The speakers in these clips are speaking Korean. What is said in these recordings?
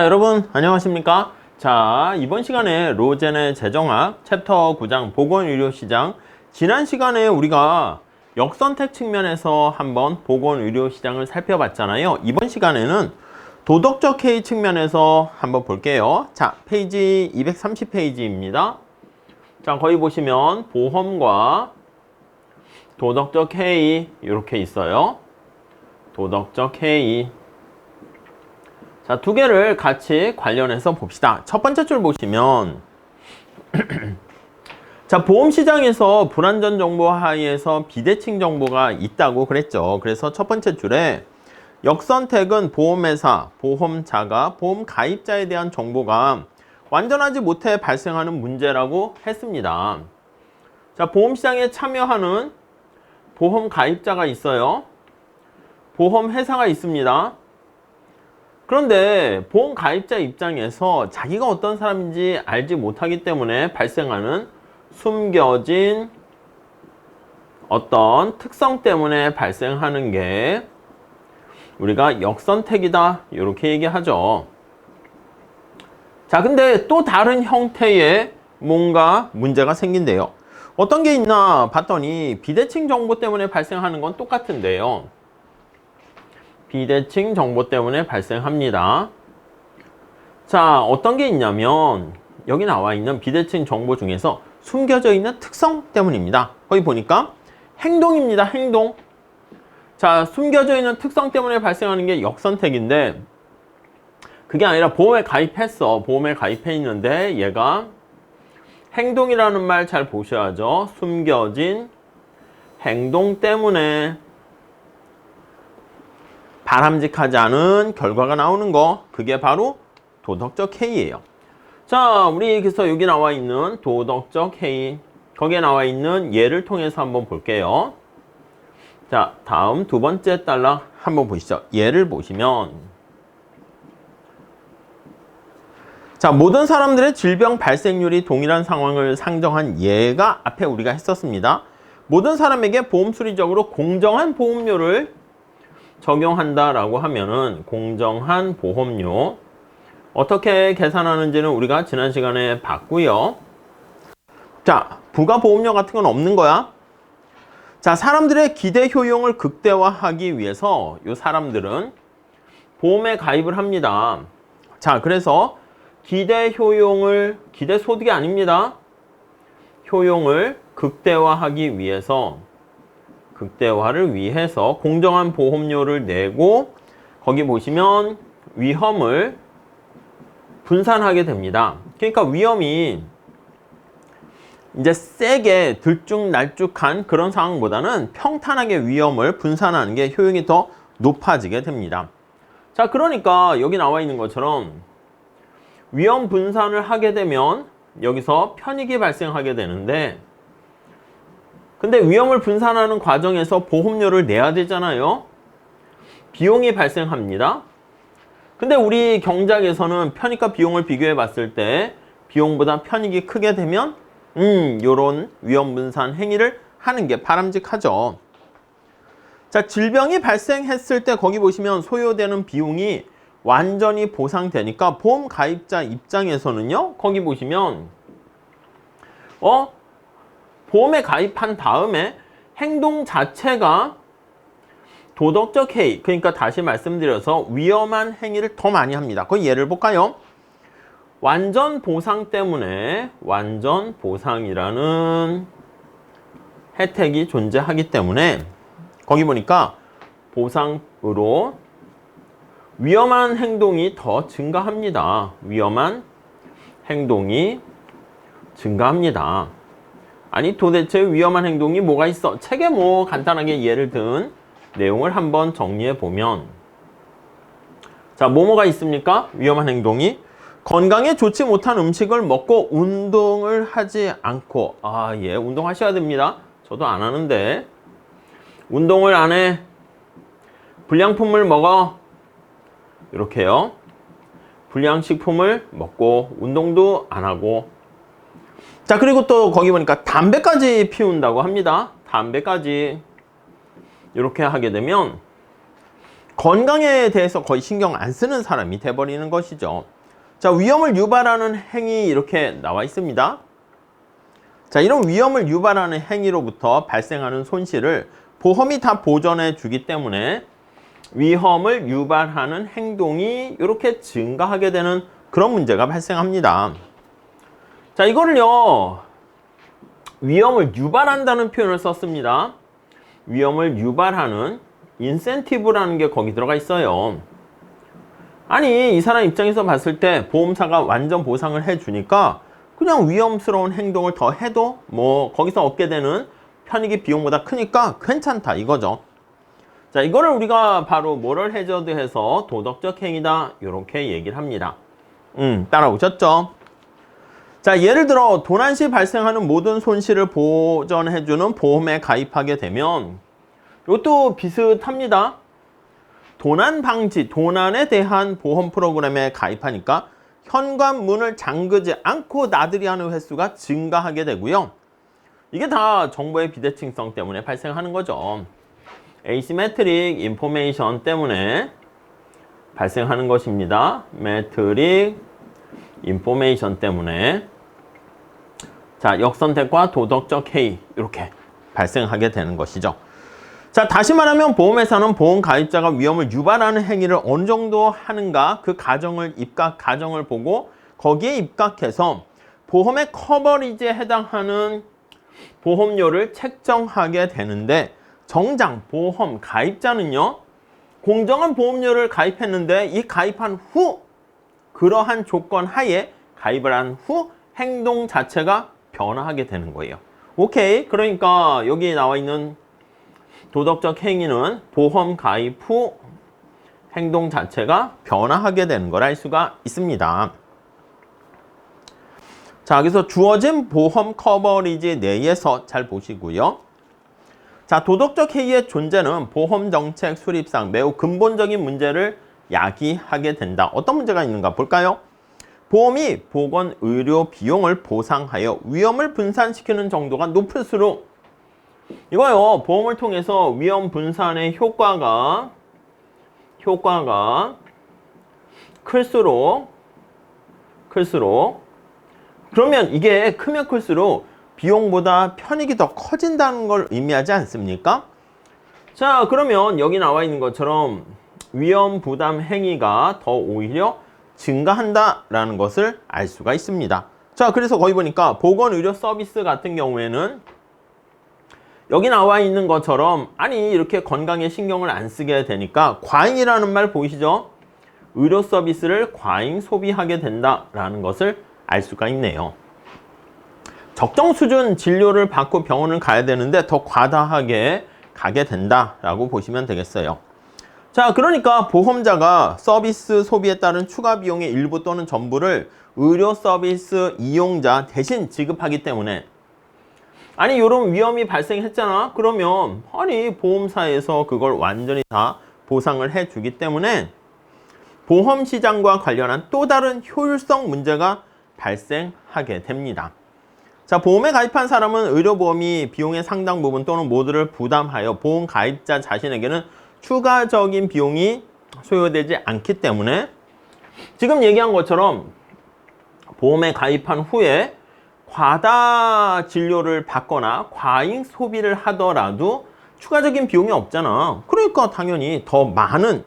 여러분 안녕하십니까? 자, 이번 시간에 로젠의 재정학 챕터 9장 보건의료시장, 지난 시간에 우리가 역선택 측면에서 한번 보건의료시장을 살펴봤잖아요. 이번 시간에는 도덕적 해이 측면에서 한번 볼게요. 자, 페이지 230페이지입니다. 자, 거기 보시면 보험과 도덕적 해이 이렇게 있어요. 도덕적 해이. 자, 두 개를 같이 관련해서 봅시다. 첫 번째 줄 보시면 자, 보험시장에서 불완전 정보 하에서 비대칭 정보가 있다고 그랬죠. 그래서 첫 번째 줄에 역선택은 보험회사, 보험자가 보험 가입자에 대한 정보가 완전하지 못해 발생하는 문제라고 했습니다. 자, 보험시장에 참여하는 보험 가입자가 있어요. 보험회사가 있습니다. 그런데 보험 가입자 입장에서 자기가 어떤 사람인지 알지 못하기 때문에 발생하는 숨겨진 어떤 특성 때문에 발생하는 게 우리가 역선택이다, 이렇게 얘기하죠. 자, 근데 또 다른 형태의 뭔가 문제가 생긴대요. 어떤 게 있나 봤더니 비대칭 정보 때문에 발생하는 건 똑같은데요. 비대칭 정보 때문에 발생합니다. 자, 어떤 게 있냐면 여기 나와 있는 비대칭 정보 중에서 숨겨져 있는 특성 때문입니다. 거기 보니까 행동입니다. 행동. 자, 숨겨져 있는 특성 때문에 발생하는 게 역선택인데, 그게 아니라 보험에 가입했어. 보험에 가입해 있는데 얘가 행동이라는 말 잘 보셔야죠. 숨겨진 행동 때문에 바람직하지 않은 결과가 나오는 거, 그게 바로 도덕적 해이예요. 자, 우리 그래서 여기 나와 있는 도덕적 해이, 거기에 나와 있는 예를 통해서 한번 볼게요. 자, 다음 두 번째 단락 한번 보시죠. 예를 보시면, 자, 모든 사람들의 질병 발생률이 동일한 상황을 상정한 예가 앞에 우리가 했었습니다. 모든 사람에게 보험수리적으로 공정한 보험료를 적용한다라고 하면은 공정한 보험료 어떻게 계산하는지는 우리가 지난 시간에 봤고요. 자, 부가보험료 같은 건 없는 거야. 자, 사람들의 기대 효용을 극대화하기 위해서 이 사람들은 보험에 가입을 합니다. 자, 그래서 기대 효용을, 기대 소득이 아닙니다. 효용을 극대화하기 위해서, 극대화를 위해서 공정한 보험료를 내고, 거기 보시면 위험을 분산하게 됩니다. 그러니까 위험이 이제 세게 들쭉날쭉한 그런 상황보다는 평탄하게 위험을 분산하는 게 효용이 더 높아지게 됩니다. 자, 그러니까 여기 나와 있는 것처럼 위험 분산을 하게 되면 여기서 편익이 발생하게 되는데, 근데 위험을 분산하는 과정에서 보험료를 내야 되잖아요. 비용이 발생합니다. 근데 우리 경작에서는 편익과 비용을 비교해 봤을 때 비용보다 편익이 크게 되면 요런 위험 분산 행위를 하는 게 바람직하죠. 자, 질병이 발생했을 때 거기 보시면 소요되는 비용이 완전히 보상되니까 보험 가입자 입장에서는요, 거기 보시면 보험에 가입한 다음에 행동 자체가 도덕적 해이, 그러니까 다시 말씀드려서 위험한 행위를 더 많이 합니다. 그 예를 볼까요? 완전 보상 때문에, 완전 보상이라는 혜택이 존재하기 때문에 거기 보니까 보상으로 위험한 행동이 더 증가합니다. 위험한 행동이 증가합니다. 아니, 도대체 위험한 행동이 뭐가 있어? 책에 뭐 간단하게 예를 든 내용을 한번 정리해 보면, 자, 뭐가 있습니까? 위험한 행동이 건강에 좋지 못한 음식을 먹고 운동을 하지 않고, 예, 운동하셔야 됩니다. 저도 안 하는데 운동을 안 해. 불량품을 먹어. 이렇게요. 불량식품을 먹고 운동도 안 하고, 자, 그리고 또 거기 보니까 담배까지 피운다고 합니다. 담배까지 이렇게 하게 되면 건강에 대해서 거의 신경 안 쓰는 사람이 돼버리는 것이죠. 자, 위험을 유발하는 행위 이렇게 나와 있습니다. 자, 이런 위험을 유발하는 행위로부터 발생하는 손실을 보험이 다 보전해 주기 때문에 위험을 유발하는 행동이 이렇게 증가하게 되는 그런 문제가 발생합니다. 자, 이거를요, 위험을 유발한다는 표현을 썼습니다. 위험을 유발하는 인센티브라는 게 거기 들어가 있어요. 아니, 이 사람 입장에서 봤을 때 보험사가 완전 보상을 해주니까 그냥 위험스러운 행동을 더 해도 뭐 거기서 얻게 되는 편익이 비용보다 크니까 괜찮다 이거죠. 자, 이거를 우리가 바로 모럴 해저드해서 도덕적 행위다 이렇게 얘기를 합니다. 따라오셨죠? 자, 예를 들어 도난 시 발생하는 모든 손실을 보전해주는 보험에 가입하게 되면 이것도 비슷합니다. 도난 방지, 도난에 대한 보험 프로그램에 가입하니까 현관문을 잠그지 않고 나들이 하는 횟수가 증가하게 되고요. 이게 다 정보의 비대칭성 때문에 발생하는 거죠. asymmetric information 때문에 발생하는 것입니다. metric information 때문에. 자, 역선택과 도덕적 해이 이렇게 발생하게 되는 것이죠. 자, 다시 말하면 보험회사는 보험 가입자가 위험을 유발하는 행위를 어느 정도 하는가 그 가정을 보고 거기에 입각해서 보험의 커버리지에 해당하는 보험료를 책정하게 되는데 정작 보험 가입자는요, 공정한 보험료를 가입했는데 이 가입한 후 그러한 조건 하에 가입을 한 후 행동 자체가 변화하게 되는 거예요. 오케이, 그러니까 여기 나와 있는 도덕적 행위는 보험 가입 후 행동 자체가 변화하게 되는 걸 알 수가 있습니다. 자, 그래서 주어진 보험 커버리지 내에서 잘 보시고요. 자, 도덕적 해이의 존재는 보험 정책 수립상 매우 근본적인 문제를 야기하게 된다. 어떤 문제가 있는가 볼까요? 보험이 보건 의료 비용을 보상하여 위험을 분산시키는 정도가 높을수록 이거요, 보험을 통해서 위험 분산의 효과가 클수록 그러면 이게 크면 클수록 비용보다 편익이 더 커진다는 걸 의미하지 않습니까? 자, 그러면 여기 나와 있는 것처럼 위험 부담 행위가 더 오히려 증가한다라는 것을 알 수가 있습니다. 자, 그래서 거기 보니까 보건의료 서비스 같은 경우에는 여기 나와 있는 것처럼 아니 이렇게 건강에 신경을 안 쓰게 되니까 과잉이라는 말 보이시죠? 의료 서비스를 과잉 소비하게 된다라는 것을 알 수가 있네요. 적정 수준 진료를 받고 병원을 가야 되는데 더 과다하게 가게 된다라고 보시면 되겠어요. 자, 그러니까 보험자가 서비스 소비에 따른 추가 비용의 일부 또는 전부를 의료 서비스 이용자 대신 지급하기 때문에 아니 이런 위험이 발생했잖아. 그러면 아니 보험사에서 그걸 완전히 다 보상을 해주기 때문에 보험 시장과 관련한 또 다른 효율성 문제가 발생하게 됩니다. 자, 보험에 가입한 사람은 의료보험이 비용의 상당 부분 또는 모두를 부담하여 보험 가입자 자신에게는 추가적인 비용이 소요되지 않기 때문에 지금 얘기한 것처럼 보험에 가입한 후에 과다 진료를 받거나 과잉 소비를 하더라도 추가적인 비용이 없잖아. 그러니까 당연히 더 많은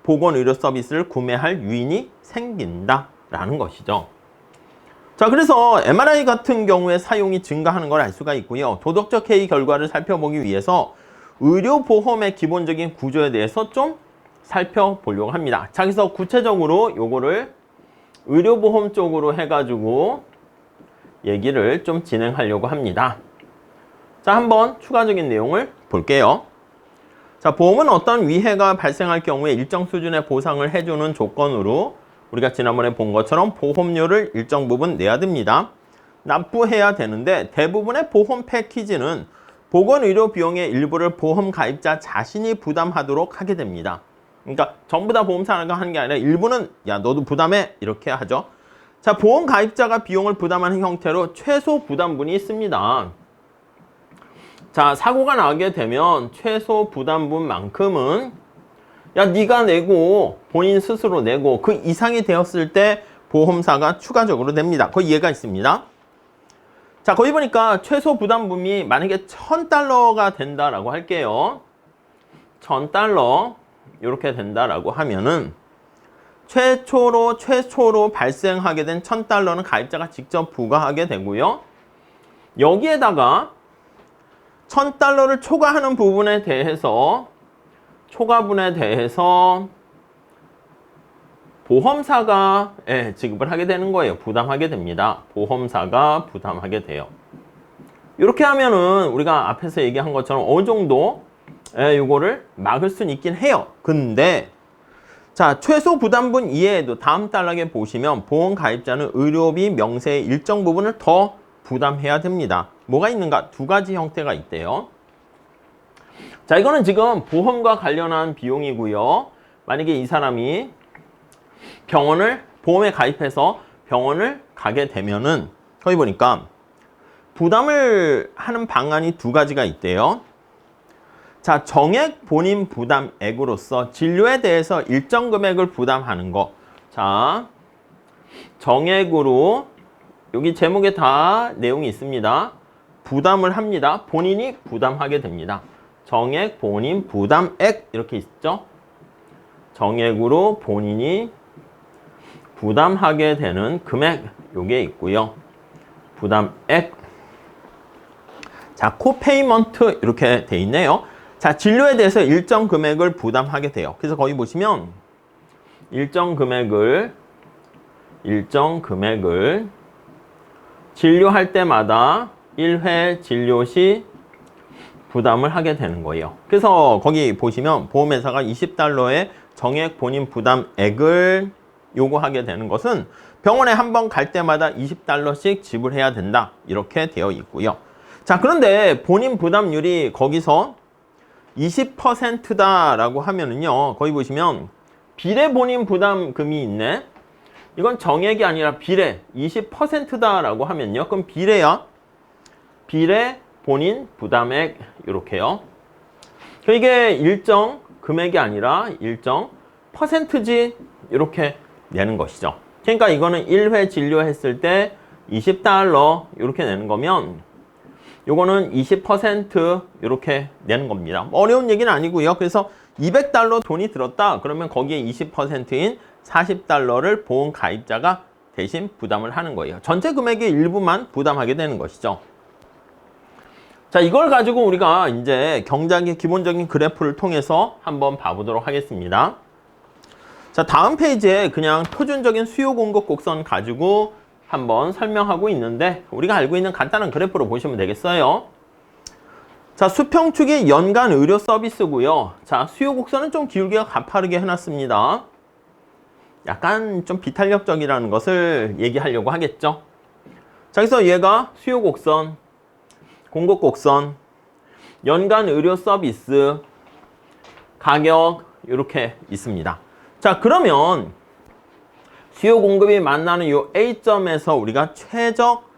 보건의료 서비스를 구매할 유인이 생긴다라는 것이죠. 자, 그래서 MRI 같은 경우에 사용이 증가하는 걸 알 수가 있고요. 도덕적 해이 결과를 살펴보기 위해서 의료보험의 기본적인 구조에 대해서 좀 살펴보려고 합니다. 자, 그래서 구체적으로 요거를 의료보험 쪽으로 해가지고 얘기를 좀 진행하려고 합니다. 자, 한번 추가적인 내용을 볼게요. 자, 보험은 어떤 위해가 발생할 경우에 일정 수준의 보상을 해주는 조건으로 우리가 지난번에 본 것처럼 보험료를 일정 부분 내야 됩니다. 납부해야 되는데 대부분의 보험 패키지는 보건의료 비용의 일부를 보험 가입자 자신이 부담하도록 하게 됩니다. 그러니까 전부 다 보험사가 하는 게 아니라 일부는 야 너도 부담해 이렇게 하죠. 자, 보험 가입자가 비용을 부담하는 형태로 최소 부담분이 있습니다. 자, 사고가 나게 되면 최소 부담분만큼은 야, 네가 내고 본인 스스로 내고 그 이상이 되었을 때 보험사가 추가적으로 냅니다. 거의 이해가 있습니다. 자, 거기 보니까 최소 부담금이 만약에 $1,000가 된다라고 할게요. $1,000 이렇게 된다라고 하면은 최초로 발생하게 된 $1,000는 가입자가 직접 부과하게 되고요. 여기에다가 $1,000를 초과하는 부분에 대해서 초과분에 대해서 보험사가 지급을 하게 되는 거예요. 부담하게 됩니다. 보험사가 부담하게 돼요. 이렇게 하면은 우리가 앞에서 얘기한 것처럼 어느 정도 요거를 막을 수는 있긴 해요. 근데 자, 최소 부담분 이외에도 다음 단락에 보시면 보험 가입자는 의료비 명세의 일정 부분을 더 부담해야 됩니다. 뭐가 있는가? 두 가지 형태가 있대요. 자, 이거는 지금 보험과 관련한 비용이고요. 만약에 이 사람이 보험에 가입해서 병원을 가게 되면은 거기 보니까 부담을 하는 방안이 두 가지가 있대요. 자, 정액 본인 부담액으로서 진료에 대해서 일정 금액을 부담하는 거. 자, 정액으로 여기 제목에 다 내용이 있습니다. 부담을 합니다. 본인이 부담하게 됩니다. 정액 본인 부담액 이렇게 있죠. 정액으로 본인이 부담하게 되는 금액 요게 있고요. 부담액. 자, 코페이먼트 이렇게 돼 있네요. 자, 진료에 대해서 일정 금액을 부담하게 돼요. 그래서 거기 보시면 일정 금액을 진료할 때마다 1회 진료 시 부담을 하게 되는 거예요. 그래서 거기 보시면 보험회사가 $20의 정액 본인 부담액을 요구하게 되는 것은 병원에 한 번 갈 때마다 $20씩 지불해야 된다. 이렇게 되어 있고요. 자, 그런데 본인 부담률이 거기서 20%다라고 하면은요. 거기 보시면 비례 본인 부담금이 있네. 이건 정액이 아니라 비례 20%다라고 하면요. 그럼 비례야. 비례 본인 부담액 이렇게요. 이게 일정 금액이 아니라 일정 퍼센트지 이렇게 내는 것이죠. 그러니까 이거는 1회 진료했을 때 $20 이렇게 내는 거면 요거는 20% 이렇게 내는 겁니다. 어려운 얘기는 아니고요. 그래서 $200 돈이 들었다. 그러면 거기에 20%인 $40를 보험 가입자가 대신 부담을 하는 거예요. 전체 금액의 일부만 부담하게 되는 것이죠. 자, 이걸 가지고 우리가 이제 경작의 기본적인 그래프를 통해서 한번 봐보도록 하겠습니다. 자, 다음 페이지에 그냥 표준적인 수요 공급 곡선 가지고 한번 설명하고 있는데 우리가 알고 있는 간단한 그래프로 보시면 되겠어요. 자, 수평축이 연간 의료 서비스고요. 자, 수요 곡선은 좀 기울기가 가파르게 해놨습니다. 약간 좀 비탄력적이라는 것을 얘기하려고 하겠죠. 자, 그래서 얘가 수요 곡선, 공급 곡선, 연간 의료 서비스, 가격 이렇게 있습니다. 자, 그러면 수요 공급이 만나는 이 A점에서 우리가 최적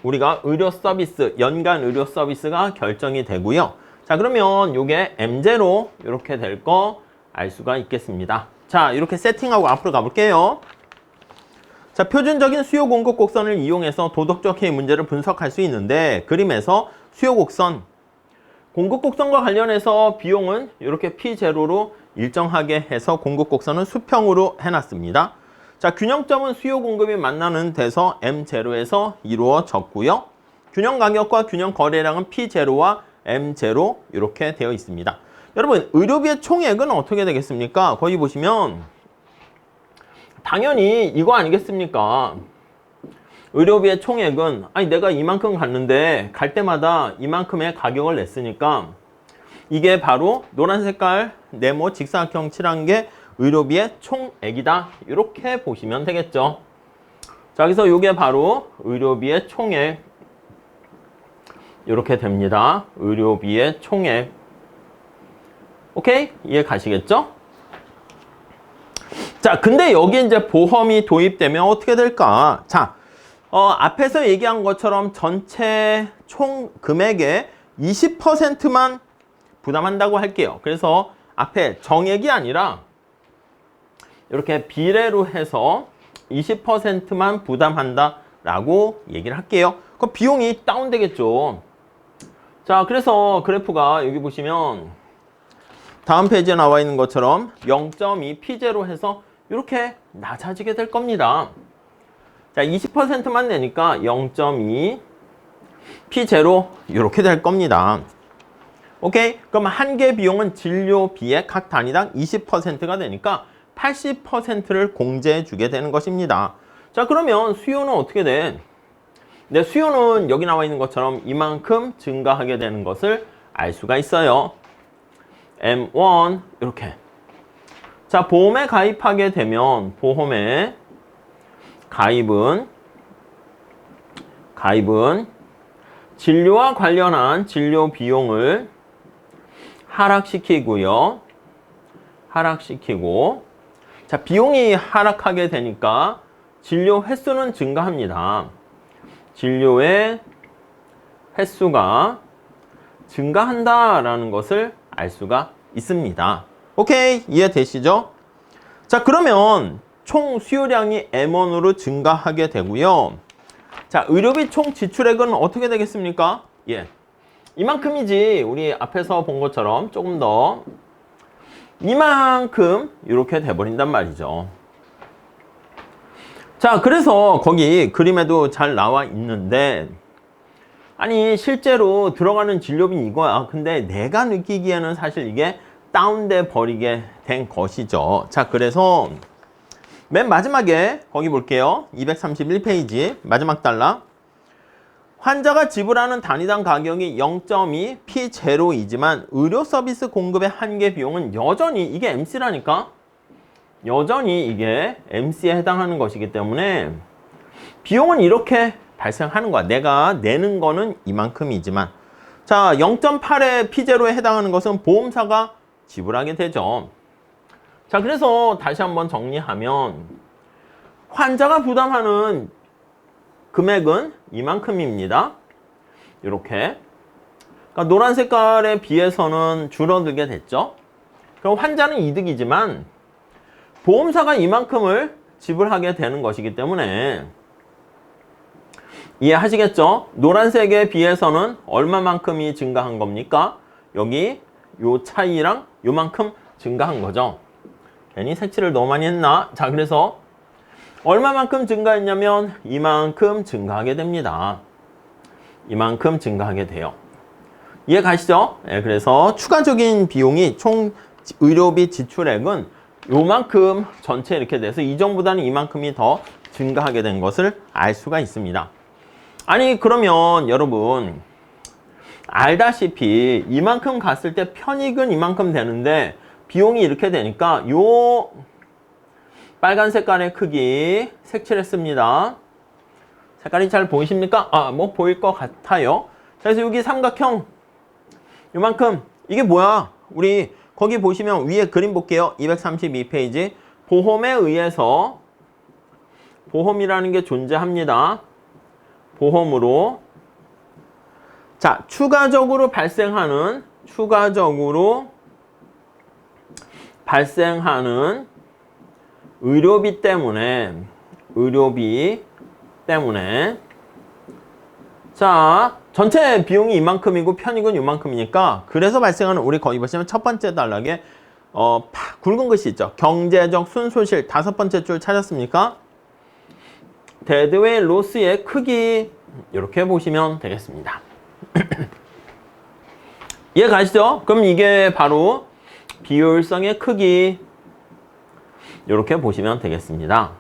우리가 의료 서비스, 연간 의료 서비스가 결정이 되고요. 자, 그러면 이게 M0 이렇게 될 거 알 수가 있겠습니다. 자, 이렇게 세팅하고 앞으로 가볼게요. 자, 표준적인 수요 공급 곡선을 이용해서 도덕적 해이 문제를 분석할 수 있는데 그림에서 수요 곡선, 공급 곡선과 관련해서 비용은 이렇게 P0로 일정하게 해서 공급 곡선은 수평으로 해놨습니다. 자, 균형점은 수요 공급이 만나는 데서 M0에서 이루어졌고요. 균형 가격과 균형 거래량은 P0와 M0 이렇게 되어 있습니다. 여러분, 의료비의 총액은 어떻게 되겠습니까? 거기 보시면 당연히 이거 아니겠습니까? 의료비의 총액은 아니 내가 이만큼 갔는데 갈 때마다 이만큼의 가격을 냈으니까 이게 바로 노란 색깔 네모 직사각형 칠한 게 의료비의 총액이다. 이렇게 보시면 되겠죠. 자, 그래서 이게 바로 의료비의 총액 이렇게 됩니다. 의료비의 총액. 오케이? 이해 가시겠죠? 자, 근데 여기 이제 보험이 도입되면 어떻게 될까? 자, 앞에서 얘기한 것처럼 전체 총 금액의 20%만 부담한다고 할게요. 그래서 앞에 정액이 아니라 이렇게 비례로 해서 20%만 부담한다 라고 얘기를 할게요. 그럼 비용이 다운되겠죠. 자, 그래서 그래프가 여기 보시면 다음 페이지에 나와 있는 것처럼 0.2 P0 해서 이렇게 낮아지게 될 겁니다. 자, 20%만 내니까 0.2 P0 이렇게 될 겁니다. 오케이? 그럼 한 개 비용은 진료비의 각 단위당 20%가 되니까 80%를 공제해 주게 되는 것입니다. 자, 그러면 수요는 어떻게 돼? 네, 수요는 여기 나와 있는 것처럼 이만큼 증가하게 되는 것을 알 수가 있어요. M1 이렇게. 자, 보험에 가입하게 되면 보험에 가입은 진료와 관련한 진료 비용을 하락시키고요. 자, 비용이 하락하게 되니까 진료 횟수는 증가합니다. 진료의 횟수가 증가한다라는 것을 알 수가 있습니다. 오케이, 이해되시죠? 자, 그러면 총 수요량이 M1으로 증가하게 되고요. 자, 의료비 총 지출액은 어떻게 되겠습니까? 예, 이만큼이지. 우리 앞에서 본 것처럼 조금 더 이만큼 이렇게 돼버린단 말이죠. 자, 그래서 거기 그림에도 잘 나와 있는데, 아니 실제로 들어가는 진료비 이거야. 근데 내가 느끼기에는 사실 이게 다운돼 버리게 된 것이죠. 자, 그래서 맨 마지막에 거기 볼게요. 231페이지 마지막 단락. 환자가 지불하는 단위당 가격이 0.2 P0이지만 의료 서비스 공급의 한계 비용은 여전히 이게 MC라니까? 여전히 이게 MC에 해당하는 것이기 때문에 비용은 이렇게 발생하는 거야. 내가 내는 거는 이만큼이지만. 자, 0.8의 P0에 해당하는 것은 보험사가 지불하게 되죠. 자, 그래서 다시 한번 정리하면 환자가 부담하는 금액은 이만큼입니다. 이렇게. 그러니까 노란 색깔에 비해서는 줄어들게 됐죠. 그럼 환자는 이득이지만 보험사가 이만큼을 지불하게 되는 것이기 때문에 이해하시겠죠? 노란색에 비해서는 얼마만큼이 증가한 겁니까? 여기 요 차이랑 요만큼 증가한 거죠. 괜히 색칠을 너무 많이 했나? 자, 그래서 얼마만큼 증가했냐면 이만큼 증가하게 됩니다. 이만큼 증가하게 돼요. 이해 가시죠? 네, 그래서 추가적인 비용이 총 의료비 지출액은 요만큼 전체 이렇게 돼서 이전보다는 이만큼이 더 증가하게 된 것을 알 수가 있습니다. 아니 그러면 여러분 알다시피 이만큼 갔을 때 편익은 이만큼 되는데 비용이 이렇게 되니까 요 빨간 색깔의 크기 색칠했습니다. 색깔이 잘 보이십니까? 아, 뭐 보일 것 같아요. 그래서 여기 삼각형 요만큼 이게 뭐야? 우리 거기 보시면 위에 그림 볼게요. 232페이지. 보험에 의해서 보험이라는 게 존재합니다. 보험으로 자, 추가적으로 발생하는 의료비 때문에 자, 전체 비용이 이만큼이고 편익은 이만큼이니까 그래서 발생하는 우리 거기 보시면 첫 번째 단락에 굵은 글씨 있죠. 경제적 순손실 다섯 번째 줄 찾았습니까? 데드웨이 로스의 크기 이렇게 보시면 되겠습니다. 이해 가시죠? 그럼 이게 바로 비효율성의 크기 이렇게 보시면 되겠습니다.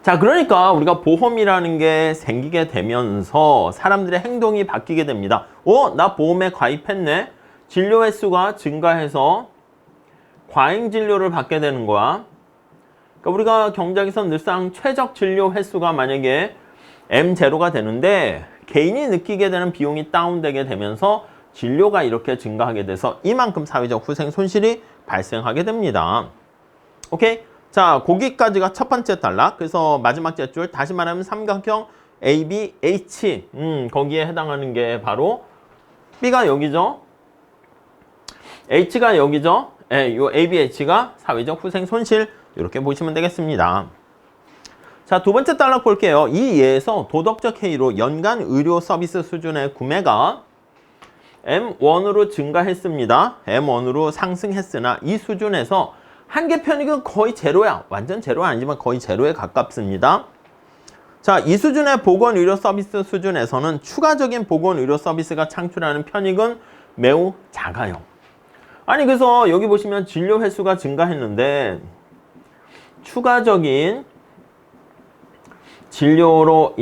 자, 그러니까 우리가 보험이라는 게 생기게 되면서 사람들의 행동이 바뀌게 됩니다. 나 보험에 가입했네. 진료 횟수가 증가해서 과잉 진료를 받게 되는 거야. 그러니까 우리가 경제학에서 늘상 최적 진료 횟수가 만약에 M0가 되는데 개인이 느끼게 되는 비용이 다운되게 되면서 진료가 이렇게 증가하게 돼서 이만큼 사회적 후생 손실이 발생하게 됩니다. 오케이? 자, 거기까지가 첫 번째 단락. 그래서 마지막 줄 다시 말하면 삼각형 ABH 거기에 해당하는 게 바로 B가 여기죠. H가 여기죠. 예, 요 ABH가 사회적 후생 손실 이렇게 보시면 되겠습니다. 자, 두 번째 단락 볼게요. 이 예에서 도덕적 해이로 연간 의료 서비스 수준의 구매가 M1으로 증가했습니다. M1으로 상승했으나 이 수준에서 한계 편익은 거의 제로야. 완전 제로는 아니지만 거의 제로에 가깝습니다. 자, 이 수준의 보건의료 서비스 수준에서는 추가적인 보건의료 서비스가 창출하는 편익은 매우 작아요. 아니, 그래서 여기 보시면 진료 횟수가 증가했는데 추가적인 진료를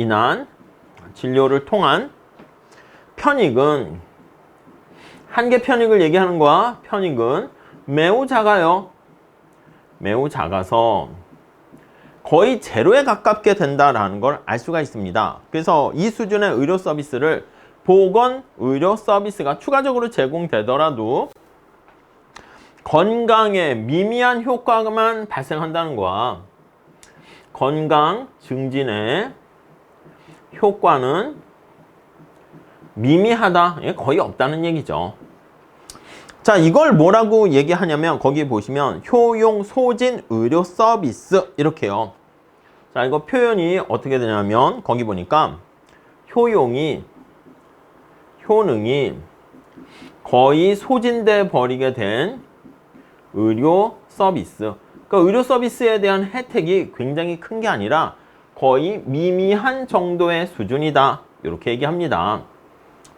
통한 편익은 한계 편익을 얘기하는 거야. 편익은 매우 작아요. 매우 작아서 거의 제로에 가깝게 된다라는 걸 알 수가 있습니다. 그래서 이 수준의 의료 서비스를 보건 의료 서비스가 추가적으로 제공되더라도 건강에 미미한 효과만 발생한다는 거야. 건강 증진의 효과는 미미하다, 거의 없다는 얘기죠. 자, 이걸 뭐라고 얘기하냐면 거기 보시면 효용 소진 의료 서비스 이렇게요. 자, 이거 표현이 어떻게 되냐면 거기 보니까 효능이 거의 소진돼 버리게 된 의료 서비스. 그러니까 의료 서비스에 대한 혜택이 굉장히 큰 게 아니라 거의 미미한 정도의 수준이다. 이렇게 얘기합니다.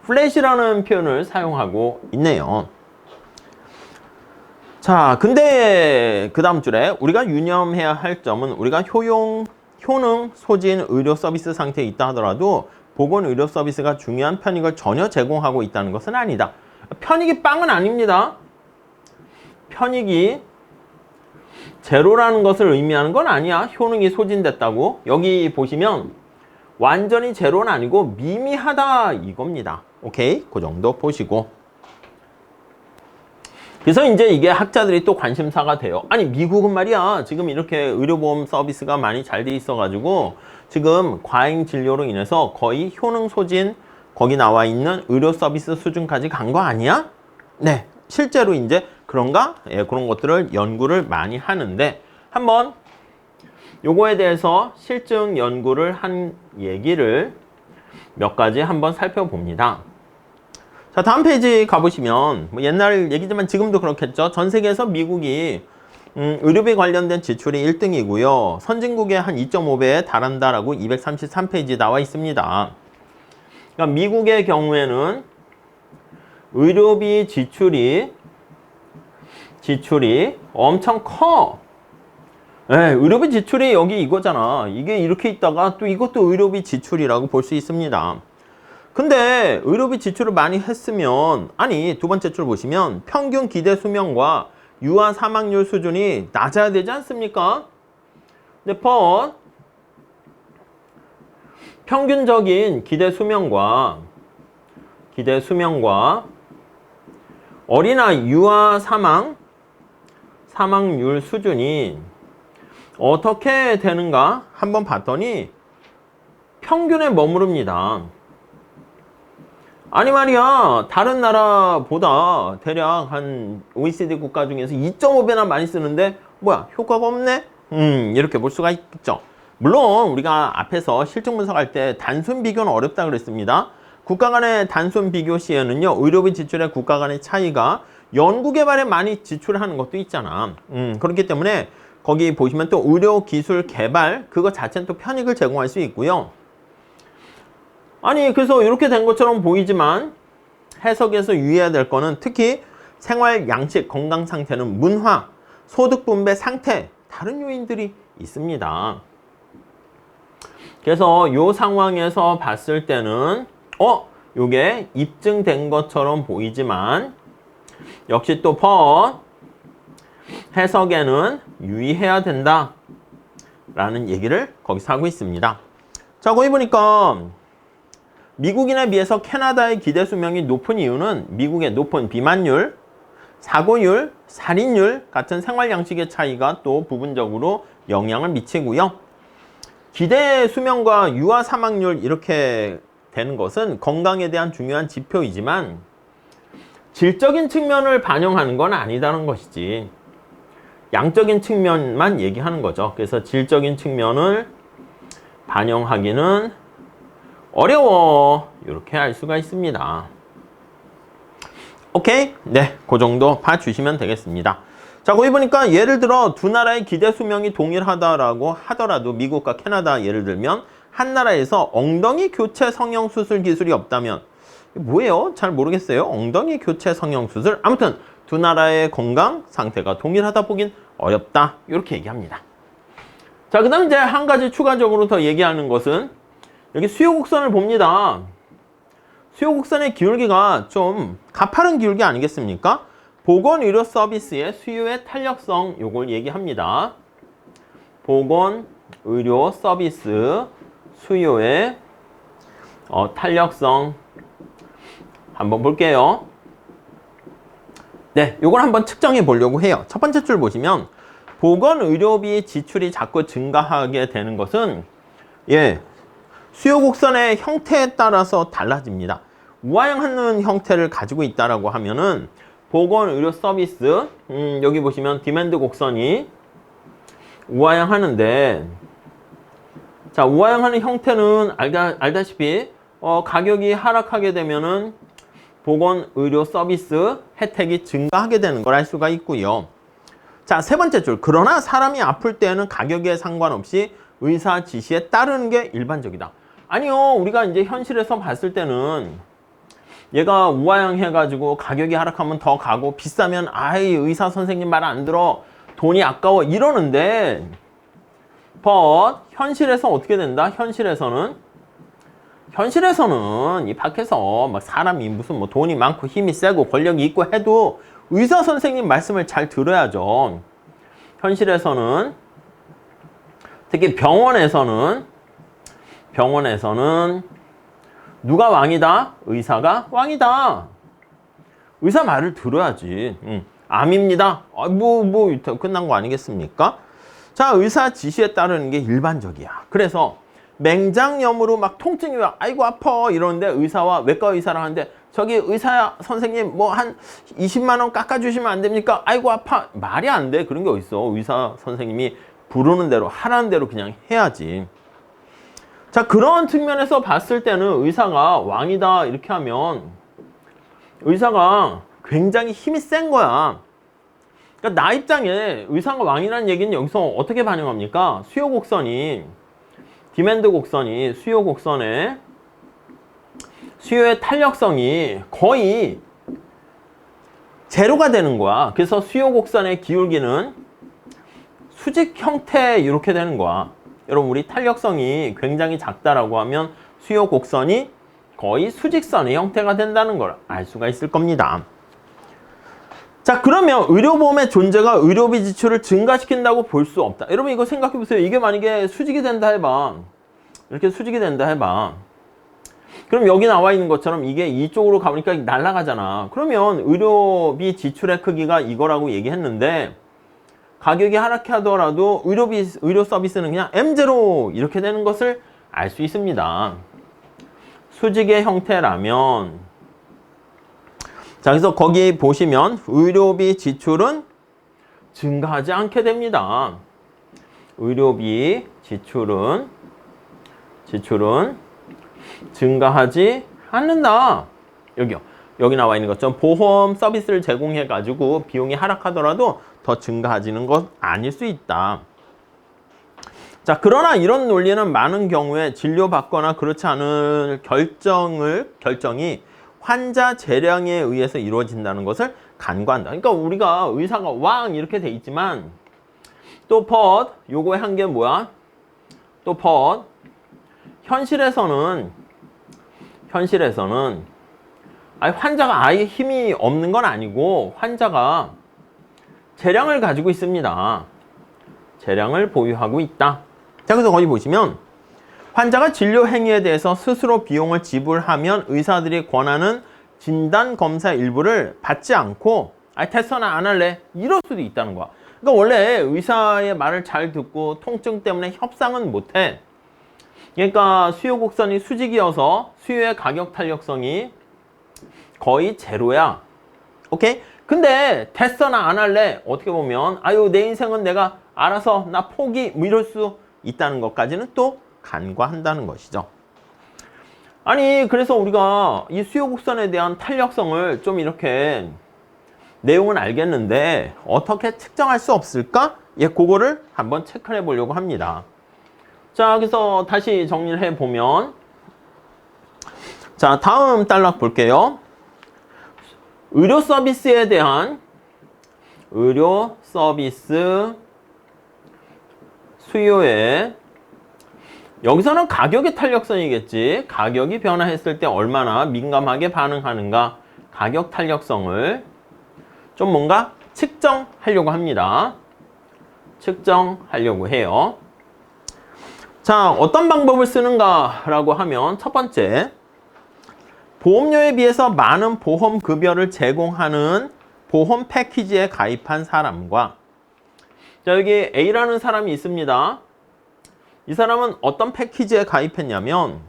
플랫이라는 표현을 사용하고 있네요. 자, 근데 그 다음 줄에 우리가 유념해야 할 점은 우리가 효능 소진 의료 서비스 상태에 있다 하더라도 보건 의료 서비스가 중요한 편익을 전혀 제공하고 있다는 것은 아니다. 편익이 빵은 아닙니다. 편익이 제로라는 것을 의미하는 건 아니야. 효능이 소진됐다고. 여기 보시면 완전히 제로는 아니고 미미하다 이겁니다. 오케이? 그 정도 보시고. 그래서 이제 이게 학자들이 또 관심사가 돼요. 아니, 미국은 말이야. 지금 이렇게 의료보험 서비스가 많이 잘 돼 있어가지고 지금 과잉 진료로 인해서 거의 효능 소진 거기 나와 있는 의료 서비스 수준까지 간 거 아니야? 네. 실제로 이제 그런가? 예, 그런 것들을 연구를 많이 하는데 한번 요거에 대해서 실증 연구를 한 얘기를 몇 가지 한번 살펴봅니다. 자, 다음 페이지 가보시면 뭐 옛날 얘기지만 지금도 그렇겠죠. 전 세계에서 미국이 의료비 관련된 지출이 1등이고요. 선진국의 한 2.5배에 달한다라고 233페이지 나와 있습니다. 그러니까 미국의 경우에는 의료비 지출이 엄청 커. 네, 의료비 지출이 여기 이거잖아. 이게 이렇게 있다가 또 이것도 의료비 지출이라고 볼 수 있습니다. 근데 의료비 지출을 많이 했으면, 아니, 두 번째 줄 보시면 평균 기대 수명과 유아 사망률 수준이 낮아야 되지 않습니까? 근데 평균적인 기대 수명과 어린아 유아 사망률 수준이 어떻게 되는가 한번 봤더니 평균에 머무릅니다. 아니 말이야, 다른 나라보다 대략 한 OECD 국가 중에서 2.5배나 많이 쓰는데 뭐야, 효과가 없네? 이렇게 볼 수가 있겠죠. 물론 우리가 앞에서 실증 분석할 때 단순 비교는 어렵다 그랬습니다. 국가 간의 단순 비교 시에는요, 의료비 지출의 국가 간의 차이가 연구개발에 많이 지출하는 것도 있잖아. 그렇기 때문에 거기 보시면 또 의료기술 개발, 그거 자체는 또 편익을 제공할 수 있고요. 아니, 그래서 이렇게 된 것처럼 보이지만 해석에서 유의해야 될 거는 특히 생활 양식, 건강 상태는 문화, 소득 분배 상태, 다른 요인들이 있습니다. 그래서 이 상황에서 봤을 때는 요게 입증된 것처럼 보이지만 역시 또 해석에는 유의해야 된다 라는 얘기를 거기서 하고 있습니다. 자, 거기 보니까 미국인에 비해서 캐나다의 기대 수명이 높은 이유는 미국의 높은 비만율, 사고율, 살인율 같은 생활 양식의 차이가 또 부분적으로 영향을 미치고요. 기대 수명과 유아 사망률 이렇게 되는 것은 건강에 대한 중요한 지표이지만 질적인 측면을 반영하는 건 아니다는 것이지. 양적인 측면만 얘기하는 거죠. 그래서 질적인 측면을 반영하기는 어려워. 이렇게 알 수가 있습니다. 오케이? 네, 그 정도 봐주시면 되겠습니다. 자, 거기 보니까 예를 들어 두 나라의 기대 수명이 동일하다라고 하더라도 미국과 캐나다 예를 들면 한 나라에서 엉덩이 교체 성형 수술 기술이 없다면 뭐예요? 잘 모르겠어요. 엉덩이 교체 성형 수술. 아무튼 두 나라의 건강 상태가 동일하다 보긴 어렵다. 이렇게 얘기합니다. 자, 그 다음 이제 한 가지 추가적으로 더 얘기하는 것은 여기 수요 곡선을 봅니다. 수요 곡선의 기울기가 좀 가파른 기울기 아니겠습니까? 보건의료 서비스의 수요의 탄력성 요걸 얘기합니다. 보건의료 서비스 수요의 탄력성 한번 볼게요. 네, 요걸 한번 측정해 보려고 해요. 첫 번째 줄 보시면 보건의료비 지출이 자꾸 증가하게 되는 것은 수요 곡선의 형태에 따라서 달라집니다. 우하향하는 형태를 가지고 있다라고 하면은 보건의료 서비스 여기 보시면 디맨드 곡선이 우하향하는데, 자, 우하향하는 형태는 알다시피 가격이 하락하게 되면은 보건의료 서비스 혜택이 증가하게 되는 걸 알 수가 있고요. 자, 세 번째 줄. 그러나 사람이 아플 때는 가격에 상관없이 의사 지시에 따르는 게 일반적이다. 아니요, 우리가 이제 현실에서 봤을 때는 얘가 우하향 해가지고 가격이 하락하면 더 가고 비싸면 아이 의사 선생님 말 안 들어 돈이 아까워 이러는데 현실에서 어떻게 된다? 현실에서는 이 밖에서 막 사람이 무슨 뭐 돈이 많고 힘이 세고 권력이 있고 해도 의사 선생님 말씀을 잘 들어야죠. 현실에서는 특히 병원에서는 누가 왕이다? 의사가 왕이다. 의사 말을 들어야지. 암입니다. 끝난 거 아니겠습니까? 자, 의사 지시에 따르는 게 일반적이야. 그래서 맹장염으로 막 통증이 와, 아이고 아파 이러는데 의사와 외과 의사랑 하는데 저기 의사 선생님 뭐 한 20만 원 깎아주시면 안 됩니까? 아이고 아파. 말이 안 돼. 그런 게 어딨어. 의사 선생님이 부르는 대로 하라는 대로 그냥 해야지. 자, 그런 측면에서 봤을 때는 의사가 왕이다 이렇게 하면 의사가 굉장히 힘이 센 거야. 그러니까 나 입장에 의사가 왕이라는 얘기는 여기서 어떻게 반영합니까? 수요 곡선이 디맨드 곡선이 수요 곡선의 수요의 탄력성이 거의 제로가 되는 거야. 그래서 수요 곡선의 기울기는 수직 형태 이렇게 되는 거야. 여러분, 우리 탄력성이 굉장히 작다라고 하면 수요 곡선이 거의 수직선의 형태가 된다는 걸 알 수가 있을 겁니다. 자, 그러면 의료보험의 존재가 의료비 지출을 증가시킨다고 볼 수 없다. 여러분, 이거 생각해 보세요. 이게 만약에 수직이 된다 해봐. 이렇게 수직이 된다 해봐. 그럼 여기 나와 있는 것처럼 이게 이쪽으로 가보니까 날아가잖아. 그러면 의료비 지출의 크기가 이거라고 얘기했는데 가격이 하락하더라도 의료 서비스는 그냥 M0 이렇게 되는 것을 알 수 있습니다. 수직의 형태라면, 자, 그래서 거기 보시면 의료비 지출은 증가하지 않게 됩니다. 의료비 지출은 증가하지 않는다. 여기요. 여기 나와 있는 것처럼 보험 서비스를 제공해 가지고 비용이 하락하더라도 더 증가하지는 것 아닐 수 있다. 자, 그러나 이런 논리는 많은 경우에 진료받거나 그렇지 않은 결정이 환자 재량에 의해서 이루어진다는 것을 간과한다. 그러니까 우리가 의사가 왕 이렇게 돼 있지만 또 요거의 한계 뭐야? 또 현실에서는 환자가 아예 힘이 없는 건 아니고 환자가 재량을 가지고 있습니다. 재량을 보유하고 있다. 자, 그래서 거기 보시면 환자가 진료 행위에 대해서 스스로 비용을 지불하면 의사들이 권하는 진단 검사 일부를 받지 않고 됐어 나 안 할래 이럴 수도 있다는 거야. 그러니까 원래 의사의 말을 잘 듣고 통증 때문에 협상은 못해. 그러니까 수요 곡선이 수직이어서 수요의 가격 탄력성이 거의 제로야. 오케이? 근데 됐어 나 안 할래. 어떻게 보면 아유 내 인생은 내가 알아서 나 포기 뭐 이럴 수 있다는 것까지는 또 간과한다는 것이죠. 아니 그래서 우리가 이 수요 곡선에 대한 탄력성을 좀 이렇게 내용은 알겠는데 어떻게 측정할 수 없을까? 예, 그거를 한번 체크를 해보려고 합니다. 자, 그래서 다시 정리를 해보면 자, 다음 단락 볼게요. 의료 서비스에 대한 의료 서비스 수요에 여기서는 가격의 탄력성이겠지. 가격이 변화했을 때 얼마나 민감하게 반응하는가. 가격 탄력성을 좀 뭔가 측정하려고 합니다. 측정하려고 해요. 자, 어떤 방법을 쓰는가라고 하면 첫 번째, 보험료에 비해서 많은 보험 급여를 제공하는 보험 패키지에 가입한 사람과 자, 여기 A라는 사람이 있습니다. 이 사람은 어떤 패키지에 가입했냐면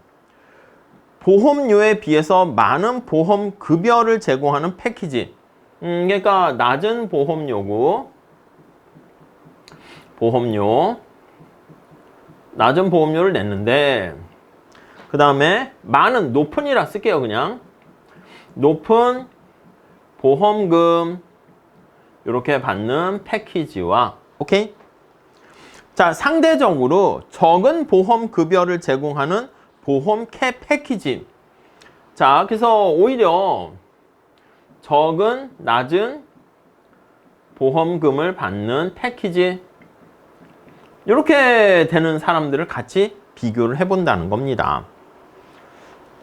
보험료에 비해서 많은 보험 급여를 제공하는 패키지. 그러니까 낮은 보험료, 낮은 보험료를 냈는데 그 다음에 많은, 높은이라 쓸게요 그냥. 높은 보험금 이렇게 받는 패키지와 오케이? 자, 상대적으로 적은 보험 급여를 제공하는 보험 캡 패키지. 자, 그래서 오히려 적은, 낮은 보험금을 받는 패키지 이렇게 되는 사람들을 같이 비교를 해본다는 겁니다.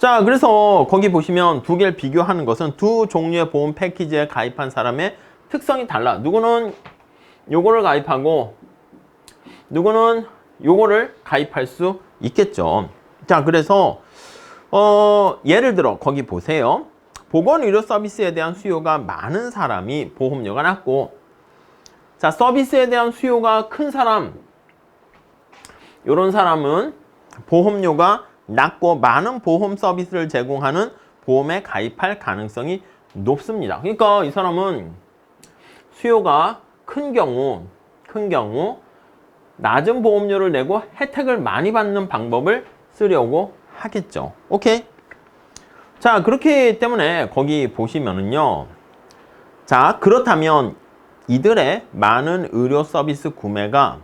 자, 그래서 거기 보시면 두 개를 비교하는 것은 두 종류의 보험 패키지에 가입한 사람의 특성이 달라. 누구는 요거를 가입하고 누구는 요거를 가입할 수 있겠죠. 자, 그래서 예를 들어 거기 보세요. 보건의료 서비스에 대한 수요가 많은 사람이 보험료가 낮고 자, 서비스에 대한 수요가 큰 사람 이런 사람은 보험료가 낮고 많은 보험 서비스를 제공하는 보험에 가입할 가능성이 높습니다. 그러니까 이 사람은 수요가 큰 경우 낮은 보험료를 내고 혜택을 많이 받는 방법을 쓰려고 하겠죠. 오케이? 자, 그렇기 때문에 거기 보시면은요. 자, 그렇다면 이들의 많은 의료 서비스 구매가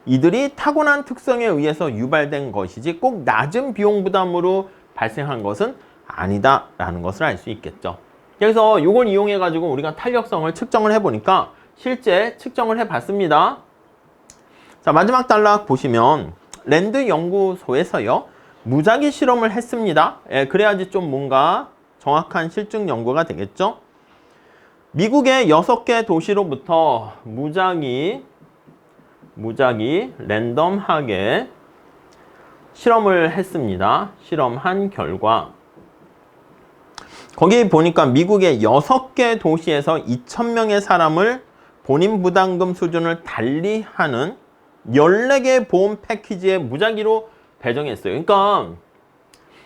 이들이 타고난 특성에 의해서 유발된 것이지 꼭 낮은 비용 부담으로 발생한 것은 아니다라는 것을 알 수 있겠죠. 그래서 이걸 이용해 가지고 우리가 탄력성을 측정을 해보니까 실제 측정을 해봤습니다. 자, 마지막 단락 보시면 랜드 연구소에서요 무작위 실험을 했습니다. 예, 그래야지 좀 뭔가 정확한 실증 연구가 되겠죠. 미국의 6개 도시로부터 무작위 랜덤하게 실험을 했습니다. 실험한 결과 거기 보니까 미국의 6개 도시에서 2,000명의 사람을 본인 부담금 수준을 달리하는 14개 보험 패키지에 무작위로 배정했어요. 그러니까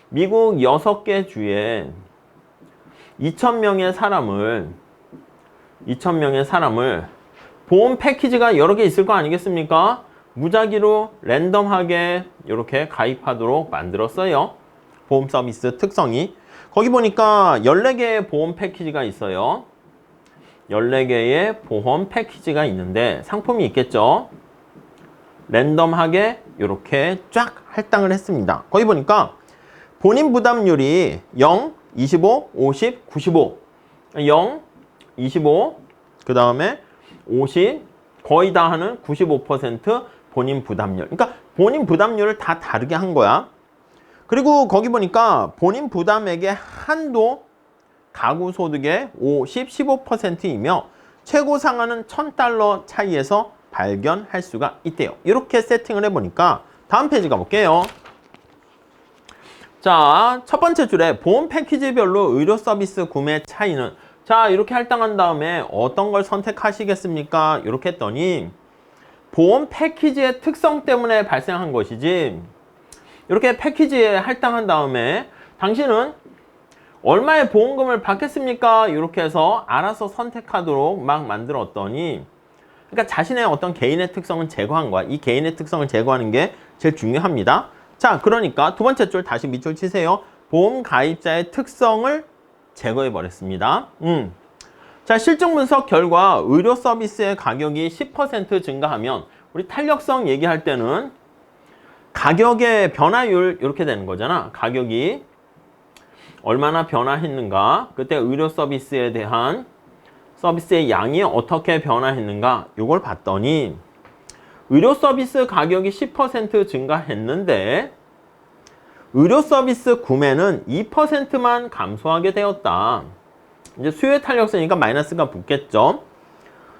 미국 6개 주에 2,000명의 사람을 보험 패키지가 여러 개 있을 거 아니겠습니까? 무작위로 랜덤하게 이렇게 가입하도록 만들었어요. 보험 서비스 특성이. 거기 보니까 14개의 보험 패키지가 있어요. 14개의 보험 패키지가 있는데 상품이 있겠죠. 랜덤하게 이렇게 쫙 할당을 했습니다. 거기 보니까 본인 부담률이 0, 25, 50, 95 0, 25, 그 다음에 50, 거의 다 하는 95% 본인 부담률. 그러니까 본인 부담률을 다 다르게 한 거야. 그리고 거기 보니까 본인 부담액의 한도 가구 소득의 50, 15%이며 최고 상한은 $1,000 차이에서 발견할 수가 있대요. 이렇게 세팅을 해보니까 다음 페이지 가볼게요. 자, 첫 번째 줄에 보험 패키지별로 의료 서비스 구매 차이는 자, 이렇게 할당한 다음에 어떤 걸 선택하시겠습니까? 이렇게 했더니 보험 패키지의 특성 때문에 발생한 것이지 이렇게 패키지에 할당한 다음에 당신은 얼마의 보험금을 받겠습니까? 이렇게 해서 알아서 선택하도록 막 만들었더니, 그러니까 자신의 어떤 개인의 특성은 제거한 거야. 이 개인의 특성을 제거하는 게 제일 중요합니다. 자, 그러니까 두 번째 줄 다시 밑줄 치세요. 보험 가입자의 특성을 제거해 버렸습니다. 자, 실증 분석 결과 의료 서비스의 가격이 10% 증가하면 우리 탄력성 얘기할 때는 가격의 변화율 이렇게 되는 거잖아. 가격이 얼마나 변화했는가, 그때 의료 서비스에 대한 서비스의 양이 어떻게 변화했는가 이걸 봤더니 의료 서비스 가격이 10% 증가했는데 의료 서비스 구매는 2%만 감소하게 되었다. 이제 수요의 탄력성이니까 마이너스가 붙겠죠.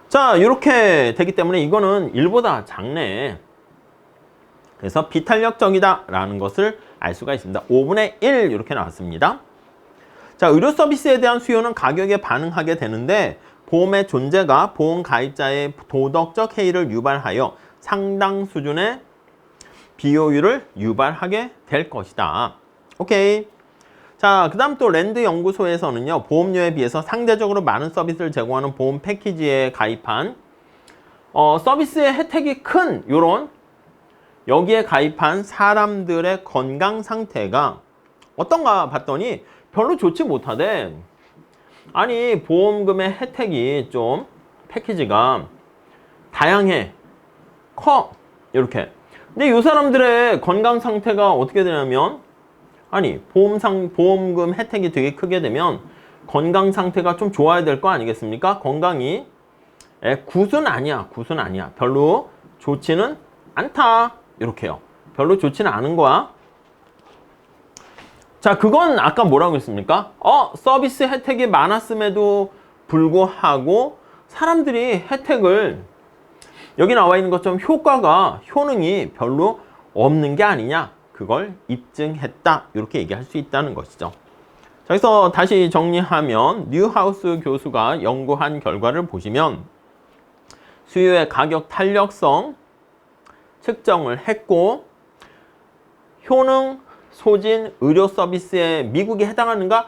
자, 이렇게 되기 때문에 이거는 1보다 작네. 그래서 비탄력적이다 라는 것을 알 수가 있습니다. 5분의 1 이렇게 나왔습니다. 자, 의료 서비스에 대한 수요는 가격에 반응하게 되는데 보험의 존재가 보험 가입자의 도덕적 해이를 유발하여 상당 수준의 비효율을 유발하게 될 것이다. 오케이. 자, 그 다음 또 랜드 연구소에서는요, 보험료에 비해서 상대적으로 많은 서비스를 제공하는 보험 패키지에 가입한 서비스의 혜택이 큰 요런 여기에 가입한 사람들의 건강 상태가 어떤가 봤더니 별로 좋지 못하대. 아니, 보험금의 혜택이 좀 패키지가 다양해, 커, 이렇게. 근데 이 사람들의 건강 상태가 어떻게 되냐면, 아니, 보험금 혜택이 되게 크게 되면 건강 상태가 좀 좋아야 될 거 아니겠습니까? 건강이 굿은 아니야, 굿은 아니야. 별로 좋지는 않다, 이렇게요. 별로 좋지는 않은 거야. 자, 그건 아까 뭐라고 했습니까? 서비스 혜택이 많았음에도 불구하고 사람들이 혜택을 여기 나와 있는 것처럼 효능이 별로 없는 게 아니냐, 그걸 입증했다, 이렇게 얘기할 수 있다는 것이죠. 자, 그래서 다시 정리하면 뉴하우스 교수가 연구한 결과를 보시면 수요의 가격 탄력성 측정을 했고 효능, 소진, 의료 서비스에 미국이 해당하는가?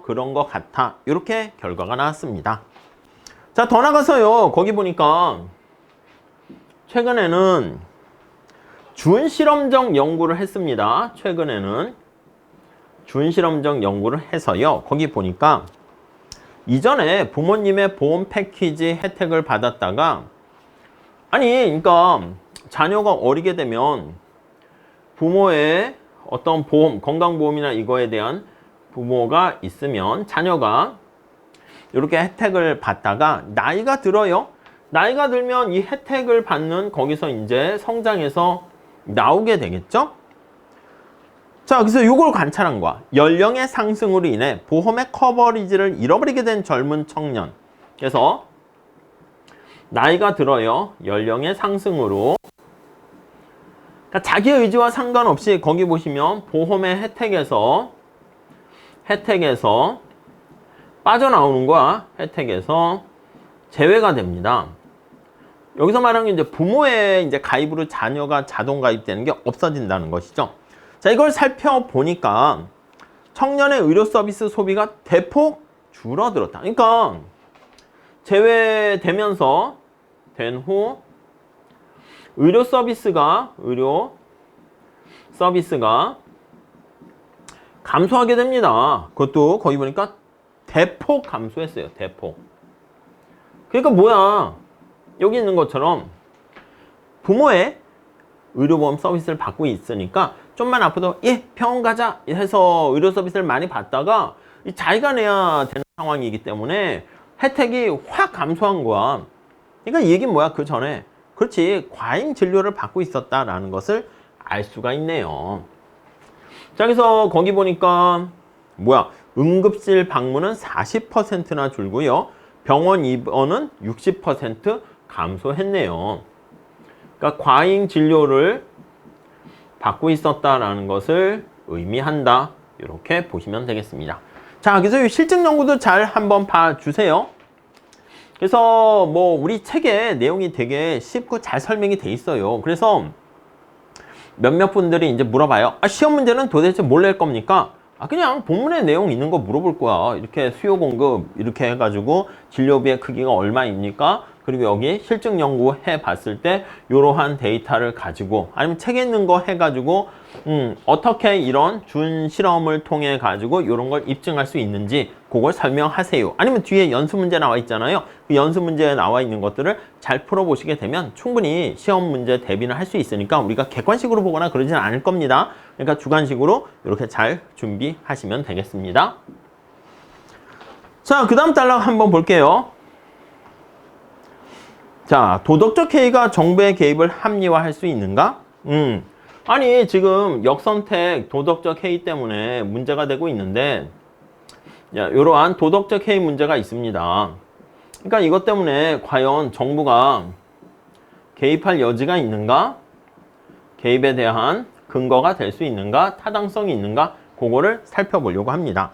그런 것 같아. 이렇게 결과가 나왔습니다. 자, 더 나가서요, 거기 보니까 최근에는 준실험적 연구를 했습니다. 최근에는 준실험적 연구를 해서요, 거기 보니까 이전에 부모님의 보험 패키지 혜택을 받았다가, 아니, 그러니까 자녀가 어리게 되면 부모의 어떤 보험, 건강보험이나 이거에 대한 부모가 있으면 자녀가 이렇게 혜택을 받다가 나이가 들어요. 나이가 들면 이 혜택을 받는 거기서 이제 성장해서 나오게 되겠죠? 자, 그래서 이걸 관찰한 거야. 연령의 상승으로 인해 보험의 커버리지를 잃어버리게 된 젊은 청년. 그래서 나이가 들어요. 연령의 상승으로. 그러니까 자기 의지와 상관없이 거기 보시면 보험의 혜택에서 빠져나오는 거야. 혜택에서 제외가 됩니다. 여기서 말하는 게 이제 부모의 이제 가입으로 자녀가 자동 가입되는 게 없어진다는 것이죠. 자, 이걸 살펴보니까 청년의 의료 서비스 소비가 대폭 줄어들었다. 그러니까 제외되면서 된 후 의료 서비스가 감소하게 됩니다. 그것도 거기 보니까 대폭 감소했어요. 대폭. 그러니까 뭐야? 여기 있는 것처럼 부모의 의료보험 서비스를 받고 있으니까 좀만 아프도 병원 가자 해서 의료 서비스를 많이 받다가 자기가 내야 되는 상황이기 때문에 혜택이 확 감소한 거야. 그러니까 이 얘기는 뭐야? 그 전에 그렇지, 과잉 진료를 받고 있었다라는 것을 알 수가 있네요. 자, 그래서 거기 보니까 뭐야? 응급실 방문은 40%나 줄고요. 병원 입원은 60% 감소했네요. 그러니까 과잉 진료를 받고 있었다라는 것을 의미한다. 이렇게 보시면 되겠습니다. 자, 그래서 이 실증 연구도 잘 한번 봐주세요. 그래서 뭐 우리 책에 내용이 되게 쉽고 잘 설명이 돼 있어요. 그래서 몇몇 분들이 이제 물어봐요. 시험 문제는 도대체 뭘 낼 겁니까? 그냥 본문의 내용 있는 거 물어볼 거야. 이렇게 수요 공급 이렇게 해가지고 진료비의 크기가 얼마입니까? 그리고 여기 실증 연구 해봤을 때 이러한 데이터를 가지고 아니면 책에 있는 거 해가지고 어떻게 이런 준 실험을 통해 가지고 이런 걸 입증할 수 있는지 그걸 설명하세요. 아니면 뒤에 연수 문제 나와 있잖아요. 그 연수 문제에 나와 있는 것들을 잘 풀어보시게 되면 충분히 시험 문제 대비는 할 수 있으니까 우리가 객관식으로 보거나 그러지는 않을 겁니다. 그러니까 주관식으로 이렇게 잘 준비하시면 되겠습니다. 자, 그 다음 단락 한번 볼게요. 자, 도덕적 해이가 정부의 개입을 합리화할 수 있는가? 아니 지금 역선택 도덕적 해이 때문에 문제가 되고 있는데 이러한 도덕적 해이 문제가 있습니다. 그러니까 이것 때문에 과연 정부가 개입할 여지가 있는가? 개입에 대한 근거가 될 수 있는가? 타당성이 있는가? 그거를 살펴보려고 합니다.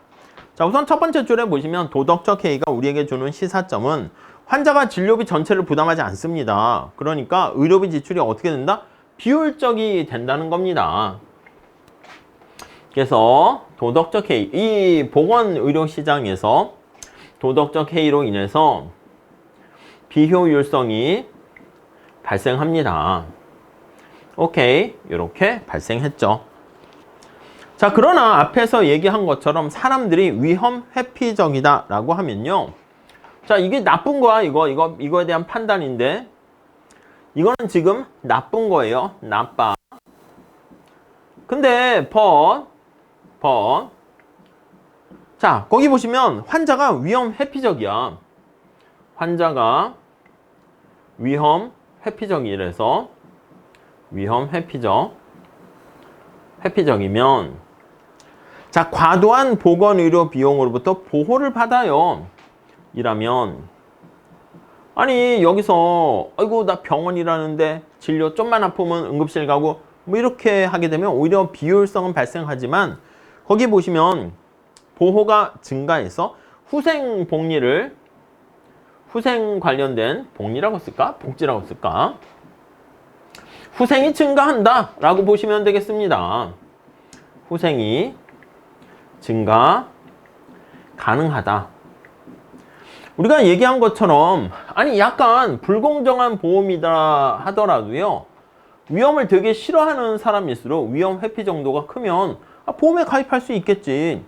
자, 우선 첫 번째 줄에 보시면 도덕적 해이가 우리에게 주는 시사점은 환자가 진료비 전체를 부담하지 않습니다. 그러니까 의료비 지출이 어떻게 된다? 비효율적이 된다는 겁니다. 그래서 도덕적 해이, 이 보건의료시장에서 도덕적 해이로 인해서 비효율성이 발생합니다. 오케이, 이렇게 발생했죠. 자, 그러나 앞에서 얘기한 것처럼 사람들이 위험 회피적이다 라고 하면요, 자, 이게 나쁜 거야. 이거에 대한 판단인데 이거는 지금 나쁜 거예요. 나빠. 근데 자, 거기 보시면 환자가 위험 회피적이야. 환자가 위험 회피적이래서 위험 회피적이면 자, 과도한 보건의료 비용으로부터 보호를 받아요. 이라면 아니 여기서 아이고 나 병원이라는데 진료 좀만 아프면 응급실 가고 뭐 이렇게 하게 되면 오히려 비효율성은 발생하지만 거기 보시면 보호가 증가해서 후생 관련된 복리라고 쓸까? 복지라고 쓸까? 후생이 증가한다 라고 보시면 되겠습니다. 후생이 증가 가능하다. 우리가 얘기한 것처럼 아니 약간 불공정한 보험이다 하더라도요, 위험을 되게 싫어하는 사람일수록 위험 회피 정도가 크면 보험에 가입할 수 있겠지.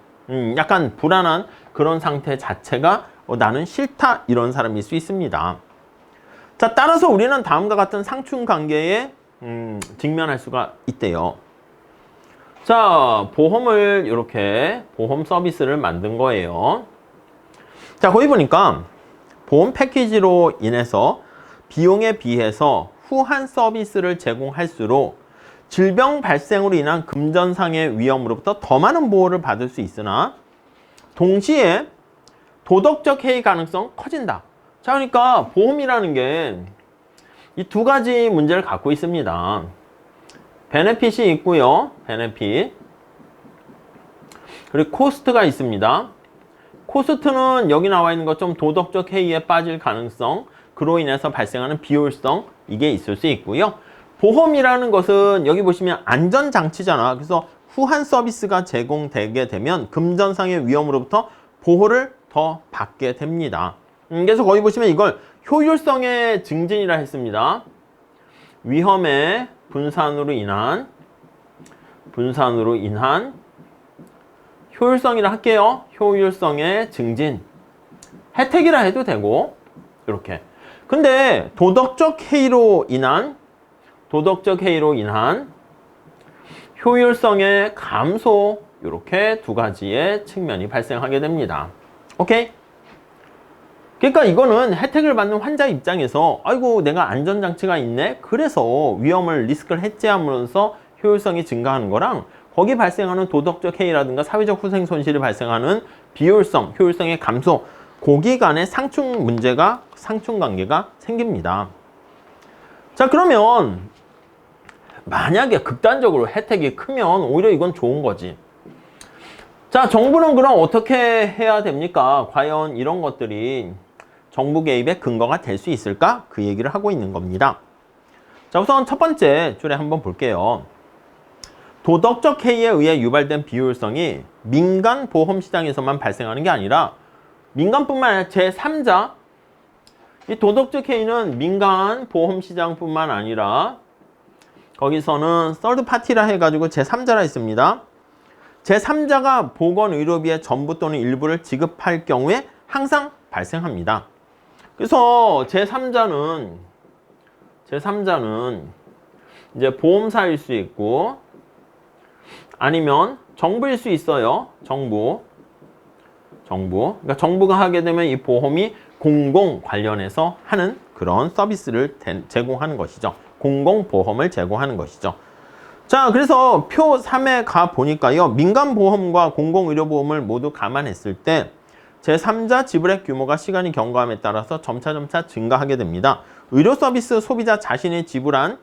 약간 불안한 그런 상태 자체가 나는 싫다 이런 사람일 수 있습니다. 자, 따라서 우리는 다음과 같은 상충 관계에 직면할 수가 있대요. 자, 보험을 이렇게 보험 서비스를 만든 거예요. 자, 거기 보니까 보험 패키지로 인해서 비용에 비해서 후한 서비스를 제공할수록 질병 발생으로 인한 금전상의 위험으로부터 더 많은 보호를 받을 수 있으나 동시에 도덕적 해이 가능성 커진다. 자, 그러니까 보험이라는 게 이 두 가지 문제를 갖고 있습니다. 베네핏이 있고요. 베네핏. 그리고 코스트가 있습니다. 코스트는 여기 나와 있는 것처럼 도덕적 해이에 빠질 가능성, 그로 인해서 발생하는 비효율성, 이게 있을 수 있고요. 보험이라는 것은 여기 보시면 안전장치잖아. 그래서 후한 서비스가 제공되게 되면 금전상의 위험으로부터 보호를 더 받게 됩니다. 그래서 거기 보시면 이걸 효율성의 증진이라 했습니다. 위험의 분산으로 인한 효율성이라 할게요. 효율성의 증진. 혜택이라 해도 되고 이렇게. 근데 도덕적 해이로 인한 효율성의 감소, 이렇게 두 가지의 측면이 발생하게 됩니다. 오케이? 그러니까 이거는 혜택을 받는 환자 입장에서 아이고 내가 안전장치가 있네, 그래서 위험을 리스크를 해제하면서 효율성이 증가하는 거랑 거기 발생하는 도덕적 해이라든가 사회적 후생 손실이 발생하는 비효율성, 효율성의 감소, 고기 간의 상충 관계가 생깁니다. 자, 그러면 만약에 극단적으로 혜택이 크면 오히려 이건 좋은 거지. 자, 정부는 그럼 어떻게 해야 됩니까? 과연 이런 것들이 정부 개입의 근거가 될 수 있을까? 그 얘기를 하고 있는 겁니다. 자, 우선 첫 번째 줄에 한번 볼게요. 도덕적 해이에 의해 유발된 비효율성이 민간 보험 시장에서만 발생하는 게 아니라 민간뿐만 아니라 제3자, 이 도덕적 해이는 민간 보험 시장뿐만 아니라 거기서는 서드 파티라 해가지고 제3자라 있습니다. 제3자가 보건의료비의 전부 또는 일부를 지급할 경우에 항상 발생합니다. 그래서 제3자는 이제 보험사일 수 있고 아니면 정부일 수 있어요. 정부. 그러니까 정부가 하게 되면 이 보험이 공공 관련해서 하는 그런 서비스를 제공하는 것이죠. 공공보험을 제공하는 것이죠. 자, 그래서 표 3에 가 보니까요. 민간보험과 공공의료보험을 모두 감안했을 때 제3자 지불액 규모가 시간이 경과함에 따라서 점차 증가하게 됩니다. 의료서비스 소비자 자신이 지불한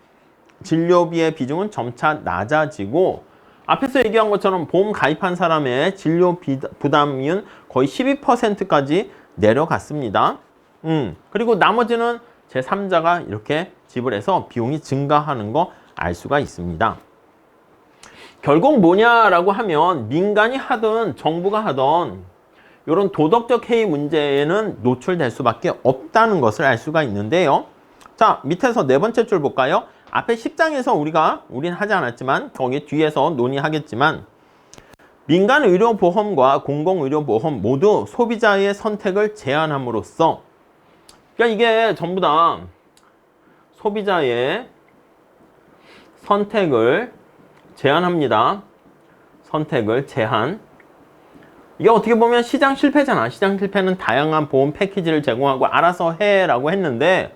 진료비의 비중은 점차 낮아지고 앞에서 얘기한 것처럼 보험 가입한 사람의 진료 부담은 거의 12%까지 내려갔습니다. 그리고 나머지는 제3자가 이렇게 지불해서 비용이 증가하는 거 알 수가 있습니다. 결국 뭐냐라고 하면 민간이 하든 정부가 하든 이런 도덕적 해이 문제에는 노출될 수밖에 없다는 것을 알 수가 있는데요. 자, 밑에서 네 번째 줄 볼까요? 앞에 10장에서 우리는 하지 않았지만 거기 뒤에서 논의하겠지만 민간의료보험과 공공의료보험 모두 소비자의 선택을 제한함으로써 그러니까 이게 전부 다 소비자의 선택을 제한합니다. 선택을 제한. 이게 어떻게 보면 시장 실패잖아. 시장 실패는 다양한 보험 패키지를 제공하고 알아서 해라고 했는데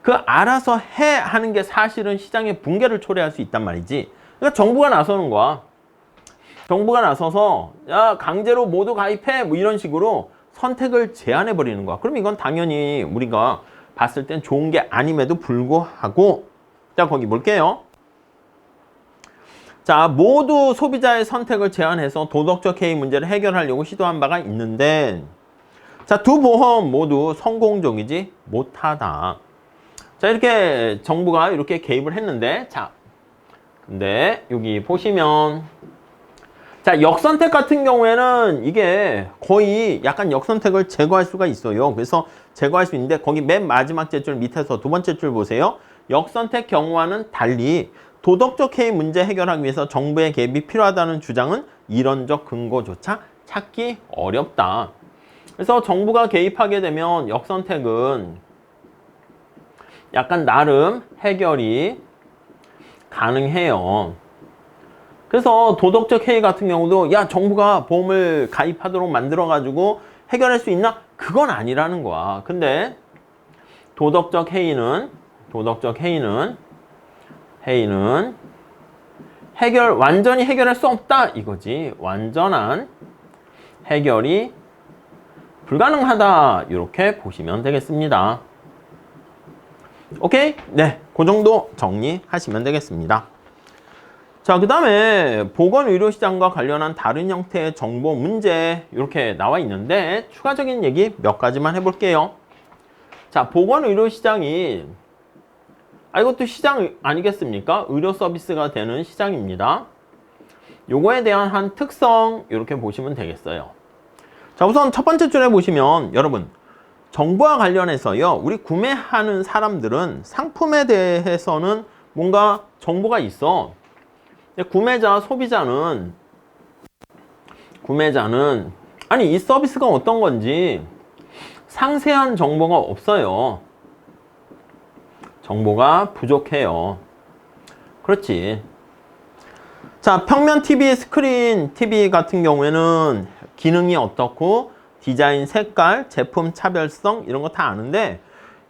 그 알아서 해 하는 게 사실은 시장의 붕괴를 초래할 수 있단 말이지. 그러니까 정부가 나서는 거야. 정부가 나서서 야 강제로 모두 가입해 뭐 이런 식으로 선택을 제한해 버리는 거야. 그럼 이건 당연히 우리가 봤을 땐 좋은 게 아님에도 불구하고 자 거기 볼게요. 자, 모두 소비자의 선택을 제한해서 도덕적 해이 문제를 해결하려고 시도한 바가 있는데 자, 두 보험 모두 성공적이지 못하다. 자, 이렇게 정부가 이렇게 개입을 했는데 자, 근데 여기 보시면 자, 역선택 같은 경우에는 이게 거의 약간 역선택을 제거할 수가 있어요. 그래서 제거할 수 있는데 거기 맨 마지막 줄 밑에서 두 번째 줄 보세요. 역선택 경우와는 달리 도덕적 해이 문제 해결하기 위해서 정부의 개입이 필요하다는 주장은 이론적 근거조차 찾기 어렵다. 그래서 정부가 개입하게 되면 역선택은 약간 나름 해결이 가능해요. 그래서 도덕적 해이 같은 경우도 야 정부가 보험을 가입하도록 만들어가지고 해결할 수 있나? 그건 아니라는 거야. 근데 도덕적 해이는 완전히 해결할 수 없다 이거지. 완전한 해결이 불가능하다 이렇게 보시면 되겠습니다. 오케이? 네, 그 정도 정리하시면 되겠습니다. 자, 그 다음에 보건의료시장과 관련한 다른 형태의 정보 문제 이렇게 나와 있는데 추가적인 얘기 몇 가지만 해볼게요. 자, 보건의료시장이 이것도 시장 아니겠습니까? 의료 서비스가 되는 시장입니다. 요거에 대한 한 특성 이렇게 보시면 되겠어요. 자, 우선 첫 번째 줄에 보시면 여러분 정보와 관련해서요. 우리 구매하는 사람들은 상품에 대해서는 뭔가 정보가 있어. 근데 소비자는 아니 이 서비스가 어떤 건지 상세한 정보가 없어요. 정보가 부족해요. 그렇지. 자, 평면 TV, 스크린 TV 같은 경우에는 기능이 어떻고 디자인, 색깔, 제품 차별성 이런 거 다 아는데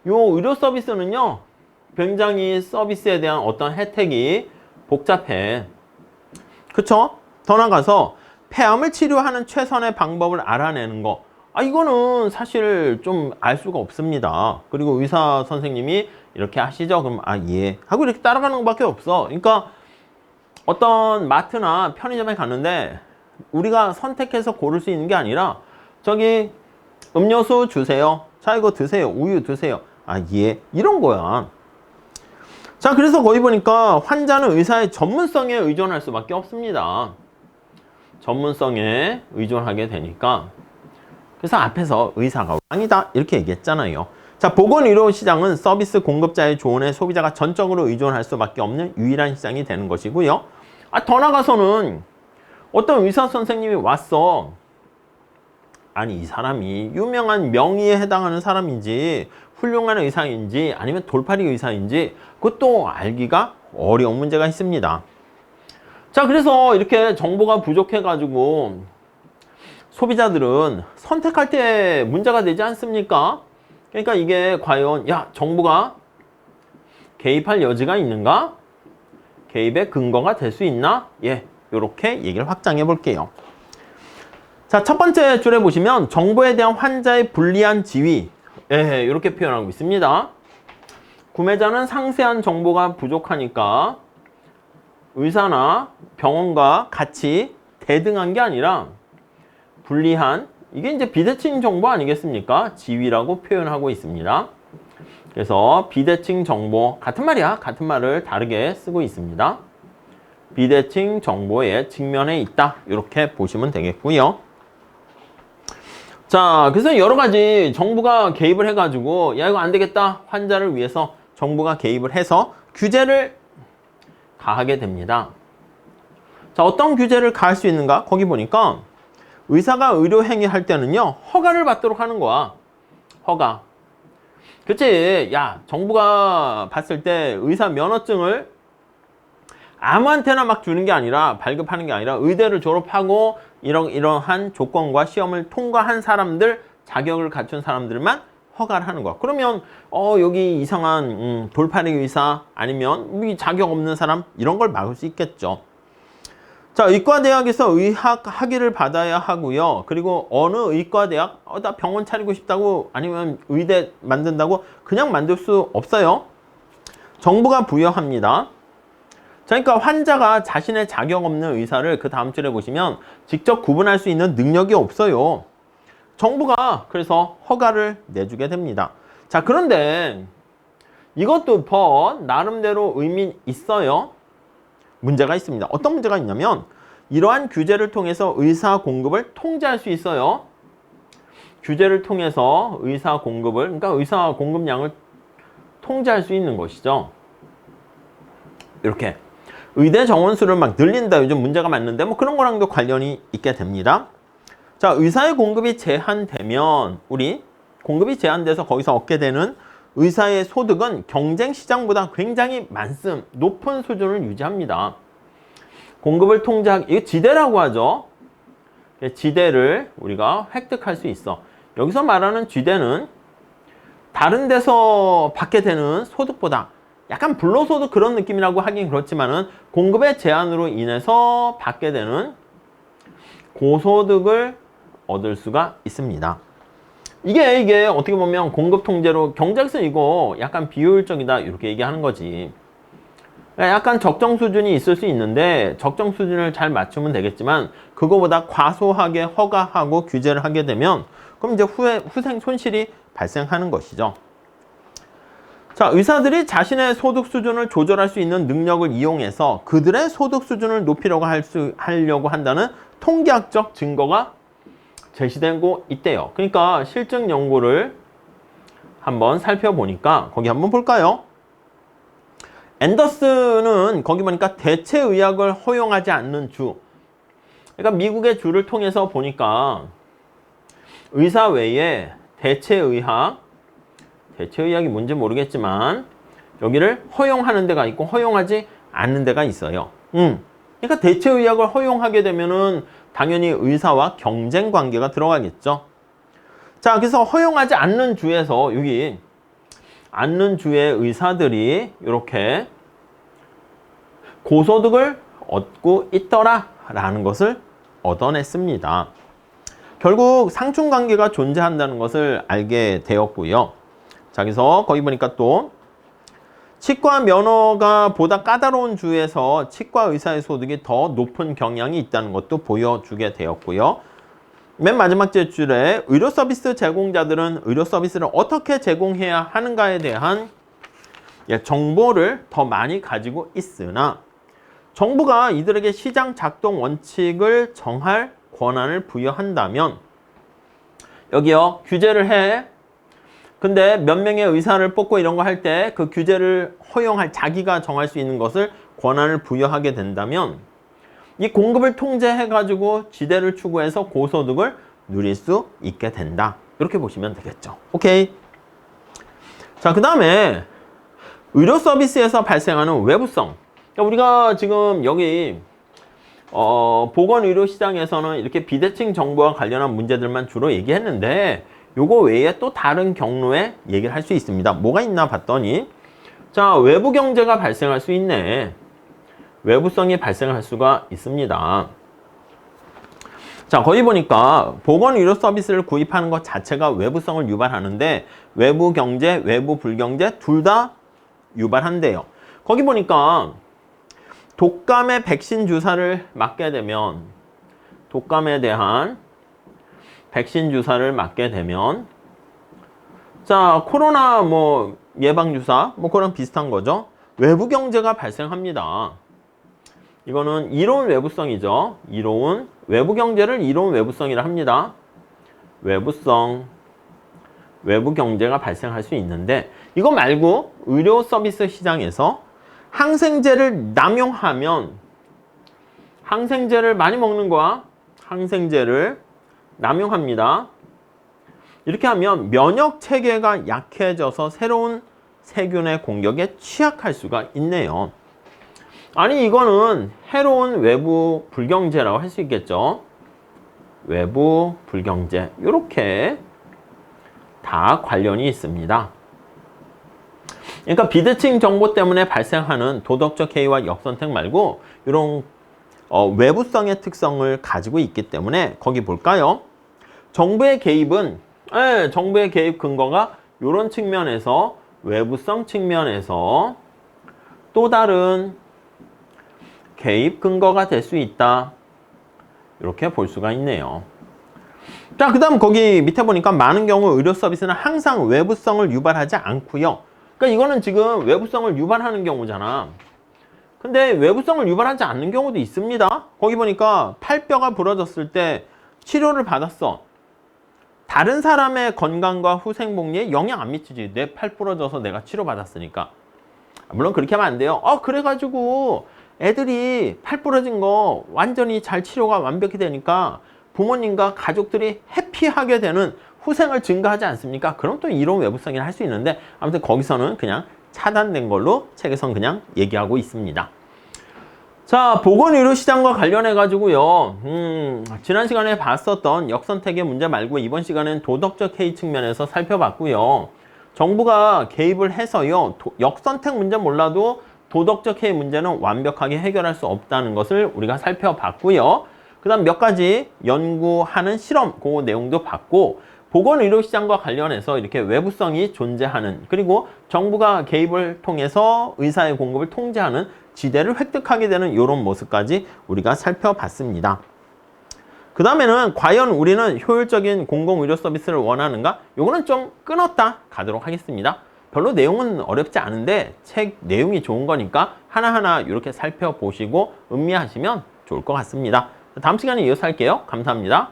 요 의료 서비스는요. 굉장히 서비스에 대한 어떤 혜택이 복잡해. 그쵸? 더 나가서 폐암을 치료하는 최선의 방법을 알아내는 거. 이거는 사실 좀 알 수가 없습니다. 그리고 의사 선생님이 이렇게 하시죠? 그럼 예 하고 이렇게 따라가는 것밖에 없어. 그러니까 어떤 마트나 편의점에 갔는데 우리가 선택해서 고를 수 있는 게 아니라 저기 음료수 주세요. 자, 이거 드세요. 우유 드세요. 예 이런 거야. 자, 그래서 거기 보니까 환자는 의사의 전문성에 의존할 수밖에 없습니다. 전문성에 의존하게 되니까. 그래서 앞에서 의사가 왕이다 이렇게 얘기했잖아요. 자, 보건의료 시장은 서비스 공급자의 조언에 소비자가 전적으로 의존할 수밖에 없는 유일한 시장이 되는 것이고요. 더 나가서는 어떤 의사 선생님이 왔어. 아니, 이 사람이 유명한 명의에 해당하는 사람인지 훌륭한 의사인지 아니면 돌팔이 의사인지 그것도 알기가 어려운 문제가 있습니다. 자, 그래서 이렇게 정보가 부족해가지고 소비자들은 선택할 때 문제가 되지 않습니까? 그러니까 이게 과연 정부가 개입할 여지가 있는가? 개입의 근거가 될 수 있나? 이렇게 얘기를 확장해 볼게요. 자, 첫 번째 줄에 보시면 정보에 대한 환자의 불리한 지위, 이렇게 표현하고 있습니다. 구매자는 상세한 정보가 부족하니까 의사나 병원과 같이 대등한 게 아니라 불리한, 이게 이제 비대칭 정보 아니겠습니까? 지위라고 표현하고 있습니다. 그래서 비대칭 정보, 같은 말이야. 같은 말을 다르게 쓰고 있습니다. 비대칭 정보의 직면에 있다. 이렇게 보시면 되겠고요. 자, 그래서 여러 가지 정부가 개입을 해가지고 이거 안 되겠다. 환자를 위해서 정부가 개입을 해서 규제를 가하게 됩니다. 자, 어떤 규제를 가할 수 있는가? 거기 보니까 의사가 의료 행위 할 때는요, 허가를 받도록 하는 거야. 허가. 그치? 정부가 봤을 때 의사 면허증을 아무한테나 막 주는 게 아니라, 발급하는 게 아니라 의대를 졸업하고 이러한 조건과 시험을 통과한 사람들, 자격을 갖춘 사람들만 허가를 하는 거야. 그러면 여기 이상한 돌팔이 의사 아니면 자격 없는 사람 이런 걸 막을 수 있겠죠. 자, 의과대학에서 의학 학위를 받아야 하고요. 그리고 어느 의과대학 나 병원 차리고 싶다고 아니면 의대 만든다고 그냥 만들 수 없어요. 정부가 부여합니다. 자, 그러니까 환자가 자신의 자격 없는 의사를 그 다음 줄에 보시면 직접 구분할 수 있는 능력이 없어요. 정부가 그래서 허가를 내주게 됩니다. 자, 그런데 이것도 나름대로 의미 있어요. 문제가 있습니다. 어떤 문제가 있냐면 이러한 규제를 통해서 의사 공급을 통제할 수 있어요. 규제를 통해서 의사 공급을, 그러니까 의사 공급량을 통제할 수 있는 것이죠. 이렇게 의대 정원 수를 막 늘린다 요즘 문제가 많은데 그런 거랑도 관련이 있게 됩니다. 자, 의사의 공급이 제한되면 공급이 제한돼서 거기서 얻게 되는 의사의 소득은 경쟁 시장보다 굉장히 높은 수준을 유지합니다. 공급을 이게 지대라고 하죠. 지대를 우리가 획득할 수 있어. 여기서 말하는 지대는 다른 데서 받게 되는 소득보다 약간 불로소득 그런 느낌이라고 하긴 그렇지만은 공급의 제한으로 인해서 받게 되는 고소득을 얻을 수가 있습니다. 이게 어떻게 보면 공급 통제로 경쟁성 이거 약간 비효율적이다 이렇게 얘기하는 거지. 약간 적정 수준이 있을 수 있는데 적정 수준을 잘 맞추면 되겠지만 그거보다 과소하게 허가하고 규제를 하게 되면 그럼 이제 후생 손실이 발생하는 것이죠. 자, 의사들이 자신의 소득 수준을 조절할 수 있는 능력을 이용해서 그들의 소득 수준을 높이려고 하려고 한다는 통계학적 증거가 제시되고 있대요. 그러니까 실증 연구를 한번 살펴보니까 거기 한번 볼까요? 앤더슨은 거기 보니까 대체의학을 허용하지 않는 주, 그러니까 미국의 주를 통해서 보니까 의사 외에 대체의학이 뭔지 모르겠지만 여기를 허용하는 데가 있고 허용하지 않는 데가 있어요. 그러니까 대체의학을 허용하게 되면은 당연히 의사와 경쟁 관계가 들어가겠죠. 자, 그래서 허용하지 않는 주에서 여기 않는 주의 의사들이 이렇게 고소득을 얻고 있더라라는 것을 얻어냈습니다. 결국 상충관계가 존재한다는 것을 알게 되었고요. 자, 그래서 거기 보니까 또 치과 면허가 보다 까다로운 주에서 치과 의사의 소득이 더 높은 경향이 있다는 것도 보여주게 되었고요. 맨 마지막 줄에 의료 서비스 제공자들은 의료 서비스를 어떻게 제공해야 하는가에 대한 정보를 더 많이 가지고 있으나 정부가 이들에게 시장 작동 원칙을 정할 권한을 부여한다면 여기요 규제를 해. 근데 몇 명의 의사를 뽑고 이런 거 할 때 그 규제를 허용할 자기가 정할 수 있는 것을 권한을 부여하게 된다면 이 공급을 통제해가지고 지대를 추구해서 고소득을 누릴 수 있게 된다. 이렇게 보시면 되겠죠. 오케이. 자, 그 다음에 의료 서비스에서 발생하는 외부성. 그러니까 우리가 지금 여기 보건의료 시장에서는 이렇게 비대칭 정보와 관련한 문제들만 주로 얘기했는데 요거 외에 또 다른 경로에 얘기를 할 수 있습니다. 뭐가 있나 봤더니 자, 외부 경제가 발생할 수 있네. 외부성이 발생할 수가 있습니다. 자, 거기 보니까 보건의료 서비스를 구입하는 것 자체가 외부성을 유발하는데 외부 경제, 외부 불경제 둘 다 유발한대요. 거기 보니까 독감의 백신 주사를 맞게 되면 독감에 대한 백신 주사를 맞게 되면 자, 코로나 뭐 예방 주사 뭐 그런 비슷한 거죠. 외부 경제가 발생합니다. 이거는 이로운 외부성이죠. 이로운 외부 경제를 이로운 외부성이라 합니다. 외부성, 외부 경제가 발생할 수 있는데 이거 말고 의료 서비스 시장에서 항생제를 남용하면 항생제를 많이 먹는 거야. 항생제를 남용합니다. 이렇게 하면 면역 체계가 약해져서 새로운 세균의 공격에 취약할 수가 있네요. 아니 이거는 해로운 외부 불경제라고 할 수 있겠죠. 외부 불경제 이렇게 다 관련이 있습니다. 그러니까 비대칭 정보 때문에 발생하는 도덕적 해이와 역선택 말고 이런 외부성의 특성을 가지고 있기 때문에 거기 볼까요? 정부의 개입은 정부의 개입 근거가 이런 측면에서 외부성 측면에서 또 다른 개입 근거가 될 수 있다. 이렇게 볼 수가 있네요. 자, 그 다음 거기 밑에 보니까 많은 경우 의료 서비스는 항상 외부성을 유발하지 않고요. 그러니까 이거는 지금 외부성을 유발하는 경우잖아. 근데 외부성을 유발하지 않는 경우도 있습니다. 거기 보니까 팔뼈가 부러졌을 때 치료를 받았어. 다른 사람의 건강과 후생복리에 영향 안 미치지. 내 팔 부러져서 내가 치료받았으니까. 물론 그렇게 하면 안 돼요. 그래가지고 애들이 팔 부러진 거 완전히 잘 치료가 완벽히 되니까 부모님과 가족들이 해피하게 되는 후생을 증가하지 않습니까? 그럼 또 이런 외부성이라 할 수 있는데 아무튼 거기서는 그냥 차단된 걸로 책에선 그냥 얘기하고 있습니다. 자, 보건의료 시장과 관련해 가지고요. 지난 시간에 봤었던 역선택의 문제 말고 이번 시간엔 도덕적 해이 측면에서 살펴봤고요. 정부가 개입을 해서요. 역선택 문제 몰라도 도덕적 해이 문제는 완벽하게 해결할 수 없다는 것을 우리가 살펴봤고요. 그 다음 몇 가지 연구하는 실험, 그 내용도 봤고 보건의료시장과 관련해서 이렇게 외부성이 존재하는 그리고 정부가 개입을 통해서 의사의 공급을 통제하는 지대를 획득하게 되는 이런 모습까지 우리가 살펴봤습니다. 그 다음에는 과연 우리는 효율적인 공공의료 서비스를 원하는가? 요거는 좀 끊었다 가도록 하겠습니다. 별로 내용은 어렵지 않은데 책 내용이 좋은 거니까 하나하나 이렇게 살펴보시고 음미하시면 좋을 것 같습니다. 다음 시간에 이어서 할게요. 감사합니다.